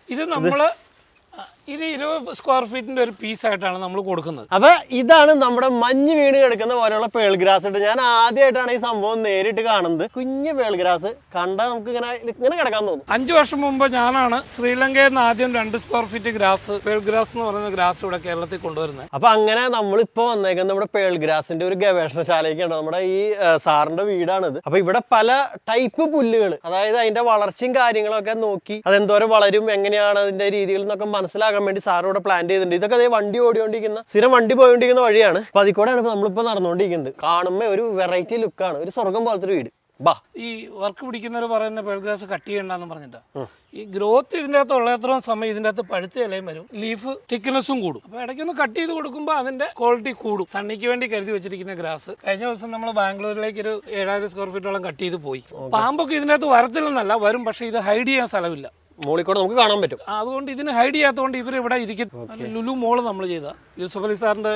ഇത് നമ്മൾ ഇത് 20 സ്ക്വയർ ഫീറ്റിന്റെ ഒരു പീസായിട്ടാണ് നമ്മൾ കൊടുക്കുന്നത്. അപ്പൊ ഇതാണ് നമ്മുടെ മഞ്ഞ് വീണ് കിടക്കുന്ന പോലെയുള്ള പേൾ ഗ്രാസ് ഇട്ട്. ഞാൻ ആദ്യമായിട്ടാണ് ഈ സംഭവം നേരിട്ട് കാണുന്നത്. കുഞ്ഞ് പേൾ ഗ്രാസ് കണ്ടാൽ നമുക്ക് ഇങ്ങനെ കിടക്കാൻ തോന്നും. 5 വർഷം മുമ്പ് ഞാനാണ് ശ്രീലങ്കയിൽ നിന്ന് ആദ്യം 2 square feet grass, pearl grass എന്ന് പറയുന്ന ഗ്രാസ് ഇവിടെ കേരളത്തിൽ കൊണ്ടുവരുന്നത്. അപ്പൊ അങ്ങനെ നമ്മളിപ്പോ വന്നേക്കുന്നത് നമ്മുടെ പേൾ ഗ്രാസിന്റെ ഒരു ഗവേഷണശാലയ്ക്കാണ്. നമ്മുടെ ഈ സാറിന്റെ വീടാണിത്. അപ്പൊ ഇവിടെ പല ടൈപ്പ് പുല്ലുകൾ, അതായത് അതിന്റെ വളർച്ചയും കാര്യങ്ങളൊക്കെ നോക്കി അതെന്തോരം വളരും, എങ്ങനെയാണ് അതിന്റെ രീതികൾ എന്നൊക്കെ മനസ്സിലാക്കാൻ വേണ്ടി സാർ ഇവിടെ പ്ലാൻ ചെയ്തിട്ടുണ്ട്. ഇതൊക്കെ അതേ വണ്ടി ഓടിക്കൊണ്ടിരിക്കുന്ന, സ്ഥിരം വണ്ടി പോയിക്കൊണ്ടിരിക്കുന്ന വഴിയാണ്. അപ്പൊ അതിൽ കൂടെയാണ് നമ്മളിപ്പോ നടന്നുകൊണ്ടിരിക്കുന്നത്. കാണുമ്പോ ഒരു വെറൈറ്റി ലുക്കാണ്, ഒരു സ്വർഗം പോലത്തെ ഒരു വീട്. ഈ വർക്ക് പിടിക്കുന്നവർ പറയുന്ന പേൾ ഗ്രാസ് കട്ട് ചെയ്യണ്ടെന്ന് പറഞ്ഞിട്ടാ. ഈ ഗ്രോത്ത് ഇതിൻ്റെ അകത്ത് ഉള്ളത്രയും സമയം ഇതിൻ്റെ അകത്ത് പഴുത്ത ഇലയും വരും, ലീഫ് തിക്നെസ്സും കൂടും. അപ്പൊ ഇടയ്ക്കൊന്ന് കട്ട് ചെയ്ത് കൊടുക്കുമ്പോൾ അതിന്റെ ക്വാളിറ്റി കൂടും. സണ്ണിക്ക് വേണ്ടി കരുതി വെച്ചിരിക്കുന്ന ഗ്രാസ് കഴിഞ്ഞ ദിവസം നമ്മൾ ബാംഗ്ലൂരിലേക്ക് ഒരു 7000 സ്ക്വയർ ഫീറ്റോളം കട്ട് ചെയ്ത് പോയി. പാമ്പൊക്കെ ഇതിൻ്റെ അകത്ത് വരത്തില്ലെന്നല്ല, വരും, പക്ഷെ ഇത് ഹൈഡ് ചെയ്യാൻ സ്ഥലമില്ല. മോളിക്കൂടെ നമുക്ക് കാണാൻ പറ്റും. അതുകൊണ്ട് ഇതിന് ഹൈഡ് ചെയ്യാത്തതുകൊണ്ട് ഇവർ ഇവിടെ ഇരിക്കും. ലുലു മോള് നമ്മൾ ചെയ്ത, യൂസഫ് അലി സാറിന്റെ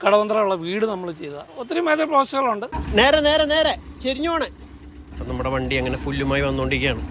കടവന്ത്രമുള്ള വീട് നമ്മൾ ചെയ്ത, ഒത്തിരി മേജർ പ്രോസസ്സുകളുണ്ട്. നേരെ നേരെ നേരെ ചെരിഞ്ഞോണേ. നമ്മുടെ വണ്ടി അങ്ങനെ പുല്ലുമായി വന്നുകൊണ്ടിരിക്കുകയാണ്.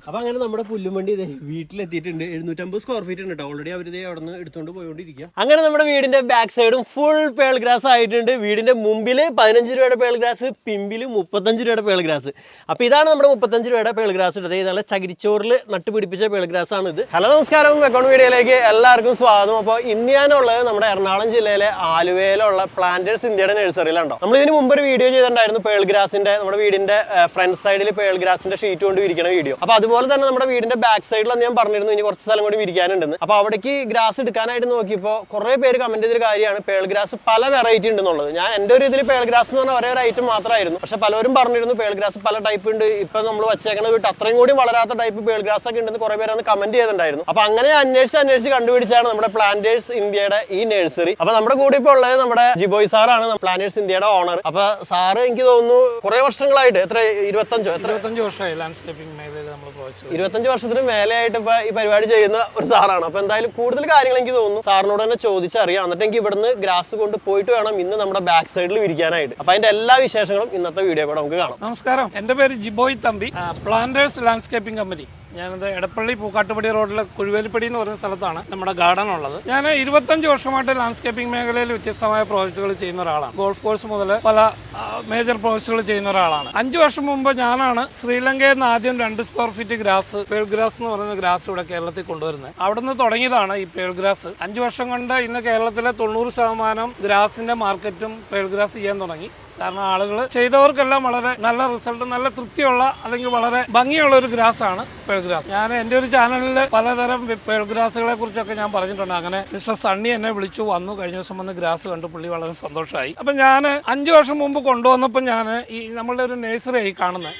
അപ്പൊ അങ്ങനെ നമ്മുടെ പുല്ലുവണ്ടി ഇതേ വീട്ടിലെത്തിയിട്ടുണ്ട്. 750 സ്ക്വയർ ഫീറ്റ് ഉണ്ട് കേട്ടോ. ഓൾറെഡി അവരിതേ അവിടെ നിന്ന് എടുത്തുകൊണ്ട് പോയിക്കൊണ്ടിരിക്കുക. അങ്ങനെ നമ്മുടെ വീടിന്റെ ബാക്ക് സൈഡും ഫുൾ പേൾ ഗ്രാസ് ആയിട്ടുണ്ട്. വീടിന്റെ മുമ്പിൽ 15 രൂപയുടെ പേൾ ഗ്രാസ്, പിമ്പിൽ 35 രൂപയുടെ പേൾ ഗ്രാസ്. അപ്പൊ ഇതാണ് നമ്മുടെ 35 രൂപയുടെ പേൾ ഗ്രാസ് ഇട്ടത്. ഇതാണ് ചകിരിച്ചോറിൽ നട്ടുപിടിപ്പിച്ച പേൾ ഗ്രാസ് ആണ് ഇത്. ഹലോ നമസ്കാരം, അക്കൗണ്ട് വീഡിയോയിലേക്ക് എല്ലാവർക്കും സ്വാഗതം. അപ്പോൾ ഇന്ന് ഞാനുള്ളത് നമ്മുടെ എറണാകുളം ജില്ലയിലെ ആലുവയിലുള്ള പ്ലാന്റേഴ്സ് ഇന്ത്യയുടെ നഴ്സറിയിലുണ്ടോ. നമ്മൾ ഇതിന് മുമ്പ് ഒരു വീഡിയോ ചെയ്തിട്ടുണ്ടായിരുന്നു പേൾ ഗ്രാസിന്റെ, നമ്മുടെ വീടിന്റെ ഫ്രണ്ട് സൈഡിൽ പേൾ ഗ്രാസിന്റെ ഷീറ്റ് കൊണ്ട് വിരിക്കുന്ന വീഡിയോ. അപ്പൊ അതുപോലെ തന്നെ നമ്മുടെ വീടിന്റെ ബാക്ക് സൈഡിൽ ഞാൻ പറഞ്ഞിരുന്നു ഇനി കുറച്ച് സ്ഥലം കൂടി വിരിക്കാനുണ്ടെന്ന്. അപ്പൊ അവിടേക്ക് ഗ്രാസ് എടുക്കാനായിട്ട് നോക്കിയപ്പോൾ കുറെ പേര് കമന്റ് ചെയ്തൊരു കാര്യമാണ് പേൾ ഗ്രാസ് പല വെറൈറ്റി ഉണ്ടെന്നുള്ളത്. ഞാൻ എൻ്റെ ഒരു ഇതിൽ പേൾ ഗ്രാസ് എന്ന് പറഞ്ഞാൽ ഒരേ ഒരു ഐറ്റം മാത്രമായിരുന്നു. പക്ഷെ പലരും പറഞ്ഞിരുന്നു പേൾ ഗ്രാസ് പല ടൈപ്പ് ഉണ്ട്, ഇപ്പൊ നമ്മൾ വെച്ചേക്കുന്ന വീട്ട് അത്രയും കൂടി വളരാത്ത ടൈപ്പ് പേൾ ഗ്രാസ് ഒക്കെ ഉണ്ടെന്ന് കുറെ പേര് കമന്റ് ചെയ്തിട്ടുണ്ടായിരുന്നു. അപ്പൊ അങ്ങനെ അന്വേഷിച്ച് കണ്ടുപിടിച്ചാണ് നമ്മുടെ പ്ലാന്റേഴ്സ് ഇന്ത്യയുടെ ഈ നഴ്സറി. അപ്പൊ നമ്മുടെ കൂടെ ഇപ്പോൾ ഉള്ളത് നമ്മുടെ ജിബോയ് സാറാണ്, പ്ലാന്റേഴ്സ് ഇന്ത്യയുടെ ഓണർ. അപ്പൊ സാറ് എനിക്ക് തോന്നുന്നു കുറെ വർഷങ്ങളായിട്ട്, എത്ര 25 വർഷമായി ലാൻഡ്സ്കേപ്പിംഗ് മേഖലയിൽ നമ്മൾ 25 വർഷത്തിന് മേലെയായിട്ട് ഇപ്പൊ ഈ പരിപാടി ചെയ്യുന്ന ഒരു സാറാണ്. അപ്പൊ എന്തായാലും കൂടുതൽ കാര്യങ്ങൾ എനിക്ക് തോന്നുന്നു സാറിനോട് തന്നെ ചോദിച്ചറിയാം. എന്നിട്ട് എനിക്ക് ഇവിടുന്ന് ഗ്രാസ് കൊണ്ട് പോയിട്ട് വേണം ഇന്ന് നമ്മുടെ ബാക്ക് സൈഡിൽ വിരിക്കാനായിട്ട്. അപ്പൊ അതിന്റെ എല്ലാ വിശേഷങ്ങളും ഇന്നത്തെ വീഡിയോ കൂടെ നമുക്ക് കാണാം. നമസ്കാരം, എന്റെ പേര് Giboy Thampi, planters landscaping company. ഞാനത് എടപ്പള്ളി പൂക്കാട്ടുപടി റോഡിലെ കുഴുവേലിപ്പടി എന്ന് പറയുന്ന സ്ഥലത്താണ് നമ്മുടെ ഗാർഡൻ ഉള്ളത്. ഞാൻ 25 വർഷമായിട്ട് ലാൻഡ്സ്കേപ്പിംഗ് മേഖലയിൽ വ്യത്യസ്തമായ പ്രോജക്റ്റുകൾ ചെയ്യുന്ന ഒരാളാണ്. ഗോൾഫ് കോഴ്സ് മുതൽ പല മേജർ പ്രോജക്റ്റുകൾ ചെയ്യുന്ന ഒരാളാണ്. 5 വർഷം മുമ്പ് ഞാനാണ് ശ്രീലങ്കയിൽ നിന്ന് ആദ്യം 2 square feet grass, pearl grass എന്ന് പറയുന്ന ഗ്രാസ് ഇവിടെ കേരളത്തിൽ കൊണ്ടുവരുന്നത്. അവിടെ നിന്ന് തുടങ്ങിയതാണ് ഈ പേൾ ഗ്രാസ്. 5 വർഷം കൊണ്ട് ഇന്ന് കേരളത്തിലെ 90% ഗ്രാസിന്റെ മാർക്കറ്റും പേൾ ഗ്രാസ് ചെയ്യാൻ തുടങ്ങി. കാരണം ആളുകൾ ചെയ്തവർക്കെല്ലാം വളരെ നല്ല റിസൾട്ട്, നല്ല തൃപ്തിയുള്ള അല്ലെങ്കിൽ വളരെ ഭംഗിയുള്ള ഒരു ഗ്രാസ് ആണ് പേൾ ഗ്രാസ്. ഞാൻ എൻ്റെ ഒരു ചാനലിൽ പലതരം പേൾ ഗ്രാസുകളെ കുറിച്ചൊക്കെ ഞാൻ പറഞ്ഞിട്ടുണ്ട്. അങ്ങനെ മിസ്റ്റർ സണ്ണി എന്നെ വിളിച്ചു വന്നു, കഴിഞ്ഞ ദിവസം വന്ന് ഗ്രാസ് കണ്ടു, പുള്ളി വളരെ സന്തോഷമായി. അപ്പം ഞാൻ 5 വർഷം മുമ്പ് കൊണ്ടുവന്നപ്പോൾ ഞാൻ ഈ നമ്മളുടെ ഒരു നഴ്സറി കാണുന്നത്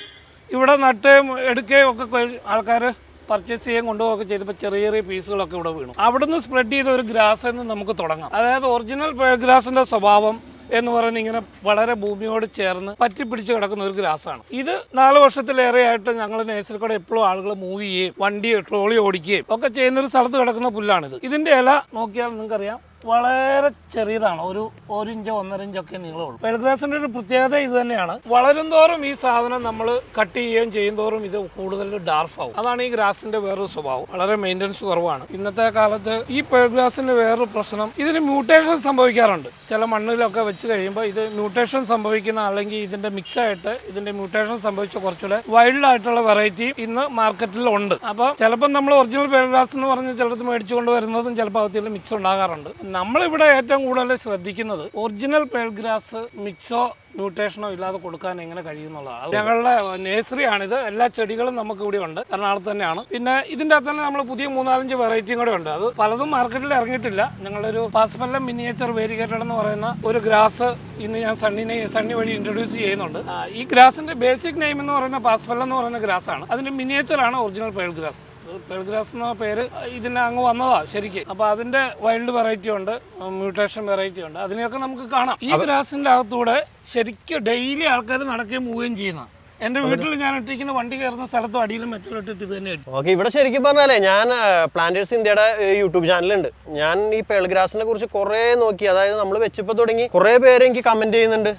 ഇവിടെ നട്ട് എടുക്കുകയും ഒക്കെ ആൾക്കാർ പർച്ചേസ് ചെയ്യാൻ കൊണ്ടുപോകുകയൊക്കെ ചെയ്തപ്പോൾ ചെറിയ ചെറിയ പീസുകളൊക്കെ ഇവിടെ വീണു. അവിടുന്ന് സ്പ്രെഡ് ചെയ്ത ഒരു ഗ്രാസ് എന്ന് നമുക്ക് തുടങ്ങാം. അതായത് ഒറിജിനൽ പേൾ ഗ്രാസിന്റെ സ്വഭാവം എന്ന് പറയുന്നത് ഇങ്ങനെ വളരെ ഭൂമിയോട് ചേർന്ന് പറ്റിപ്പിടിച്ച് കിടക്കുന്ന ഒരു ഗ്രാസാണ്. ഇത് 4 വർഷത്തിലേറെയായിട്ട് ഞങ്ങൾ നഴ്സറി കൂടെ എപ്പോഴും ആളുകൾ മൂവ് ചെയ്യുകയും വണ്ടി ട്രോളി ഓടിക്കുകയും ഒക്കെ ചെയ്യുന്നൊരു സ്ഥലത്ത് കിടക്കുന്ന പുല്ലാണിത്. ഇതിന്റെ ഇല നോക്കിയാൽ നിങ്ങൾക്കറിയാം വളരെ ചെറിയതാണ്, ഒരു 1 ഇഞ്ചോ 1.5 ഇഞ്ചൊക്കെ നീളമുള്ളൂ. പേൾ ഗ്രാസിന്റെ ഒരു പ്രത്യേകത ഇത് തന്നെയാണ്. വളരും തോറും ഈ സാധനം നമ്മൾ കട്ട് ചെയ്യുകയും ചെയ്യുന്തോറും ഇത് കൂടുതൽ ഡാർഫ് ആവും. അതാണ് ഈ ഗ്രാസിന്റെ വേറൊരു സ്വഭാവം. വളരെ മെയിൻ്റനൻസ് കുറവാണ്. ഇന്നത്തെ കാലത്ത് ഈ പേൾ ഗ്രാസിന്റെ വേറൊരു പ്രശ്നം, ഇതിന് മ്യൂട്ടേഷൻ സംഭവിക്കാറുണ്ട്. ചില മണ്ണിലൊക്കെ വെച്ച് കഴിയുമ്പോൾ ഇത് മ്യൂട്ടേഷൻ സംഭവിക്കുന്ന, അല്ലെങ്കിൽ ഇതിന്റെ മിക്സ് ആയിട്ട് ഇതിന്റെ മ്യൂട്ടേഷൻ സംഭവിച്ച കുറച്ചുകൂടെ വൈൽഡ് ആയിട്ടുള്ള വെറൈറ്റി ഇന്ന് മാർക്കറ്റിൽ ഉണ്ട്. അപ്പോൾ ചിലപ്പോൾ നമ്മൾ ഒറിജിനൽ പേൾ ഗ്രാസ് എന്ന് പറഞ്ഞ് ചിലടത്ത് മേടിച്ചുകൊണ്ട് വരുന്നതും ചിലപ്പോൾ അകത്തിൽ മിക്സ് ഉണ്ടാകാറുണ്ട്. നമ്മളിവിടെ ഏറ്റവും കൂടുതൽ ശ്രദ്ധിക്കുന്നത് ഒറിജിനൽ പേൾ ഗ്രാസ് മിക്സോ മ്യൂട്ടേഷനോ ഇല്ലാതെ കൊടുക്കാൻ എങ്ങനെ കഴിയുന്നുള്ളതാണ്. ഞങ്ങളുടെ നഴ്സറിയാണിത്. എല്ലാ ചെടികളും നമുക്ക് ഇവിടെ ഉണ്ട്, എറണാകുളത്ത് തന്നെയാണ്. പിന്നെ ഇതിൻ്റെ അകത്ത് തന്നെ നമ്മൾ പുതിയ 3-4 വെറൈറ്റിയും കൂടെ ഉണ്ട്. അത് പലതും മാർക്കറ്റിൽ ഇറങ്ങിയിട്ടില്ല. ഞങ്ങളൊരു പാസ്പെല്ലം മിനിയേച്ചർ വേരിഗേറ്റഡ് എന്ന് പറയുന്ന ഒരു ഗ്രാസ് ഇന്ന് ഞാൻ സണ്ണി വഴി ഇൻട്രൊഡ്യൂസ് ചെയ്യുന്നുണ്ട്. ഈ ഗ്രാസിന്റെ ബേസിക് നെയിം എന്ന് പറയുന്ന പാസ്പെല്ലം എന്ന് പറയുന്ന ഗ്രാസാണ്. അതിന്റെ മിനിയേച്ചറാണ് original pearl grass. Pearl grass എന്ന പേര് ഇതിന് അങ്ങ് വന്നതാ ശരിക്കും. അപ്പൊ അതിന്റെ വൈൽഡ് വെറൈറ്റി ഉണ്ട്, മ്യൂട്ടേഷൻ വെറൈറ്റി ഉണ്ട്. അതിനെയൊക്കെ നമുക്ക് കാണാം. ഈ ഗ്രാസിന്റെ അകത്തൂടെ ശരിക്കും ഡെയിലി ആൾക്കാർ നടക്കുകയും മൂവുകയും ചെയ്യുന്ന, എന്റെ വീട്ടിൽ ഞാൻ ഇട്ടിരിക്കുന്ന വണ്ടി കയറുന്ന സ്ഥലത്തും അടിയിലും മെറ്റലിട്ടിട്ട് ഇത് തന്നെ. ഓക്കെ, ഇവിടെ ശരിക്കും പറഞ്ഞാലേ ഞാൻ പ്ലാന്റേഴ്സ് ഇന്ത്യയുടെ യൂട്യൂബ് ചാനലുണ്ട്. ഞാൻ ഈ പേൾ ഗ്രാസിനെ കുറിച്ച് കുറെ നോക്കി. അതായത് നമ്മൾ വെച്ചപ്പോൾ തുടങ്ങി കുറെ പേര് എനിക്ക് കമന്റ് ചെയ്യുന്നുണ്ട്.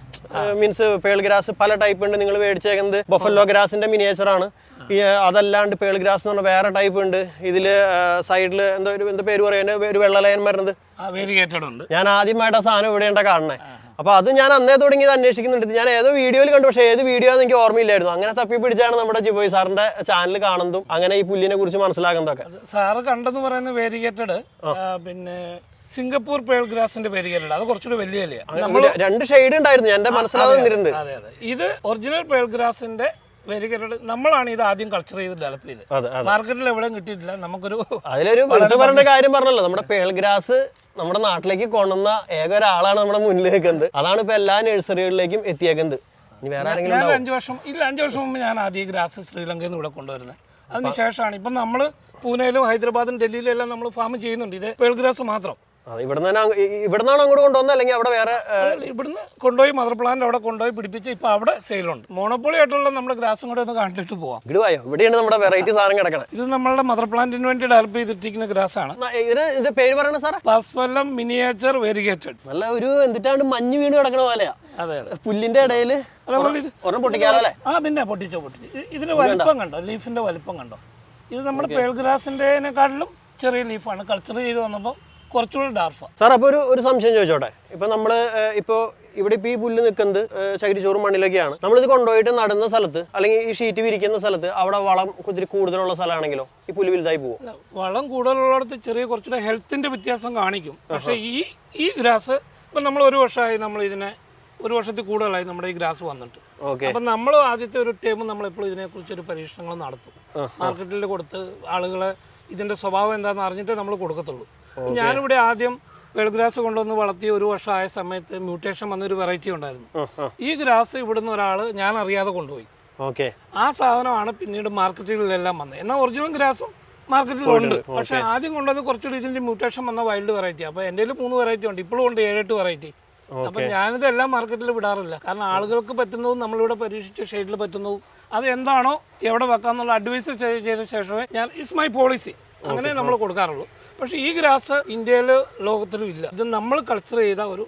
മീൻസ് പേൾ ഗ്രാസ് പല ടൈപ്പ് ഉണ്ട്, നിങ്ങൾ മേടിച്ചേക്കുന്നത് ബൊഫല്ലോ ഗ്രാസിന്റെ മിനിയേച്ചർ ആണ്, അതല്ലാണ്ട് പേൾ ഗ്രാസ് എന്ന് പറഞ്ഞ വേറെ ടൈപ്പ് ഉണ്ട്. ഇതില് സൈഡിൽ എന്താ പേര് പറയുന്നത്, ഒരു വെള്ള ലൈൻ വരുന്നത്. ഞാൻ ആദ്യമായിട്ട് ആ സാധനം ഇവിടെയുണ്ടാ കാണണേ. അപ്പൊ അത് ഞാൻ അന്നേ തുടങ്ങി ഇത് അന്വേഷിക്കുന്നുണ്ട്. ഞാൻ ഏതോ വീഡിയോയിൽ കണ്ടു, പക്ഷേ ഏത് വീഡിയോ എന്ന് എനിക്ക് ഓർമ്മയില്ലായിരുന്നു. അങ്ങനെ തപ്പി പിടിച്ചാണ് നമ്മുടെ ജിബോയ് സാറിന്റെ ചാനൽ കാണുന്നതും അങ്ങനെ ഈ പുല്ലിനെ കുറിച്ച് മനസ്സിലാക്കുന്നതൊക്കെ. സാറ് കണ്ടെന്ന് പറയുന്ന വേരിഗേറ്റഡ് പിന്നെ സിംഗപ്പൂർ പേൾ ഗ്രാസിന്റെ വേരിഗേറ്റഡ്, അത് കുറച്ചുകൂടി വലിയ രണ്ട് ഷെയ്ഡ് ഉണ്ടായിരുന്നു എന്റെ മനസ്സിലാകുന്നിരുന്നത്. അതെ അതെ, ഇത് ഒറിജിനൽ പേൾ ഗ്രാസിന്റെ വേരിഗേറ്റഡ് നമ്മളാണ് ഇത് ആദ്യം കൾച്ചർ ചെയ്ത് ഡെവലപ്പ് ചെയ്ത്. മാർക്കറ്റിൽ എവിടെയും കിട്ടിയിട്ടില്ല. നമുക്കൊരു അതിലൊരു പറഞ്ഞ കാര്യം പറഞ്ഞല്ലോ, നമ്മുടെ പേൾ ഗ്രാസ് നമ്മുടെ നാട്ടിലേക്ക് കൊണ്ടുവന്ന ഏക ഒരാളാണ് നമ്മുടെ മുന്നിൽ നിൽക്കുന്നത്. അതാണ് ഇപ്പൊ എല്ലാ നഴ്സറികളിലേക്കും എത്തിയേക്കുന്നത്. ഇനി വേറെ ആരെങ്കിലും 5 വർഷം മുമ്പ് ഞാൻ ആദ്യം ഗ്രാസ് ശ്രീലങ്കയിൽ നിന്ന് ഇവിടെ കൊണ്ടുവരുന്നത്. അതിനുശേഷമാണ് ഇപ്പം നമ്മൾ പൂനെയിലും ഹൈദരാബാദും ഡൽഹിയിലും എല്ലാം നമ്മൾ ഫാം ചെയ്യുന്നുണ്ട് ഇത് പേൾ ഗ്രാസ് മാത്രം. ഇവിടുന്നാണ് അങ്ങോട്ട് കൊണ്ടുവന്നത്, അല്ലെങ്കിൽ അവിടെ വേറെ ഇവിടുന്ന് കൊണ്ടുപോയി മദർ പ്ലാന്റ് അവിടെ കൊണ്ടുപോയി പിടിപ്പിച്ച് ഇപ്പൊ അവിടെ സെയിലുണ്ട്. മോണോപ്പൊളി ആയിട്ടുള്ള നമ്മുടെ ഗ്രാസും കൂടെ ഒന്ന് കണ്ടിട്ട് പോവാം. ഇവിടെയാണ് നമ്മുടെ വെറൈറ്റി സാധനം കിടക്കണം. ഇത് നമ്മളുടെ മദർ പ്ലാന്റിന് വേണ്ടി ഡെവലപ്പ് ചെയ്തിട്ടിരിക്കുന്ന ഗ്രാസ് ആണ്. ഇതിന്റെ പേര് പറയണ സാർ പാസ്വല്ലം മിനിയേച്ചർ വേരിഗേറ്റഡ്. നല്ല ഒരു എന്തിട്ടാണ്ട് മഞ്ഞ് വീണ് കിടക്കണ പോലെയാ. അതെ അതെ, പുല്ലിന്റെ ഇടയിൽ പൊട്ടിക്കാലോ അല്ലേ? പിന്നെ പൊട്ടിച്ചു. ഇതിന്റെ വലിപ്പം കണ്ടോ, ലീഫിന്റെ വലിപ്പം കണ്ടോ? ഇത് നമ്മുടെ പേൾ ഗ്രാസിന്റെക്കാട്ടിലും ചെറിയ ലീഫാണ്. കൾച്ചർ ചെയ്ത് വന്നപ്പോൾ കുറച്ചുകൂടി ഡാർഫാണ്. സാർ അപ്പോൾ ഒരു സംശയം ചോദിച്ചോട്ടെ. ഇപ്പൊ നമ്മള് ഇവിടെ ഈ പുല്ല് നിൽക്കുന്നത് ചകിരിച്ചോറും മണ്ണിലൊക്കെയാണ്. നമ്മളിത് കൊണ്ടുപോയിട്ട് നടുന്ന സ്ഥലത്ത് അല്ലെങ്കിൽ ഈ ഷീറ്റ് വിരിക്കുന്ന സ്ഥലത്ത് അവിടെ വളം ഒത്തിരി കൂടുതലുള്ള സ്ഥലമാണെങ്കിലോ ഈ പുല്ല് വലുതായി പോകും? വളം കൂടുതലുള്ളിടത്ത് ചെറിയ കുറച്ചുകൂടെ ഹെൽത്തിന്റെ വ്യത്യാസം കാണിക്കും. പക്ഷെ ഈ ഗ്രാസ് ഇപ്പൊ നമ്മൾ 1 വർഷമായി, നമ്മൾ ഇതിനെ 1 വർഷത്തിൽ കൂടുതലായി നമ്മുടെ ഈ ഗ്രാസ് വന്നിട്ട്. അപ്പൊ നമ്മൾ ആദ്യത്തെ ഒരു ടൈം നമ്മളെപ്പോഴും ഇതിനെക്കുറിച്ച് ഒരു പരീക്ഷണങ്ങൾ നടത്തും. മാർക്കറ്റിൽ കൊടുത്ത് ആളുകളെ ഇതിന്റെ സ്വഭാവം എന്താണെന്ന് അറിഞ്ഞിട്ടേ നമ്മൾ കൊടുക്കത്തുള്ളൂ. ഞാനിവിടെ ആദ്യം പേൾ ഗ്രാസ് കൊണ്ടുവന്ന് വളർത്തി 1 വർഷമായ സമയത്ത് മ്യൂട്ടേഷൻ വന്നൊരു വെറൈറ്റി ഉണ്ടായിരുന്നു. ഈ ഗ്രാസ് ഇവിടുന്ന് ഒരാൾ ഞാൻ അറിയാതെ കൊണ്ടുപോയി. ആ സാധനമാണ് പിന്നീട് മാർക്കറ്റുകളിലെല്ലാം വന്നത്. എന്നാൽ ഒറിജിനൽ ഗ്രാസും മാർക്കറ്റിലുണ്ട്. പക്ഷെ ആദ്യം കൊണ്ടുവന്ന് കുറച്ചുകൂടി ഇതിന്റെ മ്യൂട്ടേഷൻ വന്ന വൈൽഡ് വെറൈറ്റി. അപ്പൊ എൻ്റെ 3 വെറൈറ്റി ഉണ്ട്, ഇപ്പോഴും ഉണ്ട് 7-8 വെറൈറ്റി. അപ്പൊ ഞാനിത് എല്ലാം മാർക്കറ്റിൽ വിടാറില്ല. കാരണം ആളുകൾക്ക് പറ്റുന്നതും നമ്മളിവിടെ പരീക്ഷിച്ച ഷെയ്ഡിൽ പറ്റുന്നതും അത് എന്താണോ എവിടെ വെക്കാന്നുള്ള അഡ്വൈസ് ചെയ്ത ശേഷമേ ഞാൻ ഇറ്റ്സ് മൈ പോളിസി അങ്ങനെ നമ്മൾ കൊടുക്കാറുള്ളൂ. പക്ഷേ ഈ ഗ്രാസ് ഇന്ത്യയിൽ ലോകത്തിലും ഇല്ല. ഇത് നമ്മൾ കൾച്ചർ ചെയ്ത ഒരു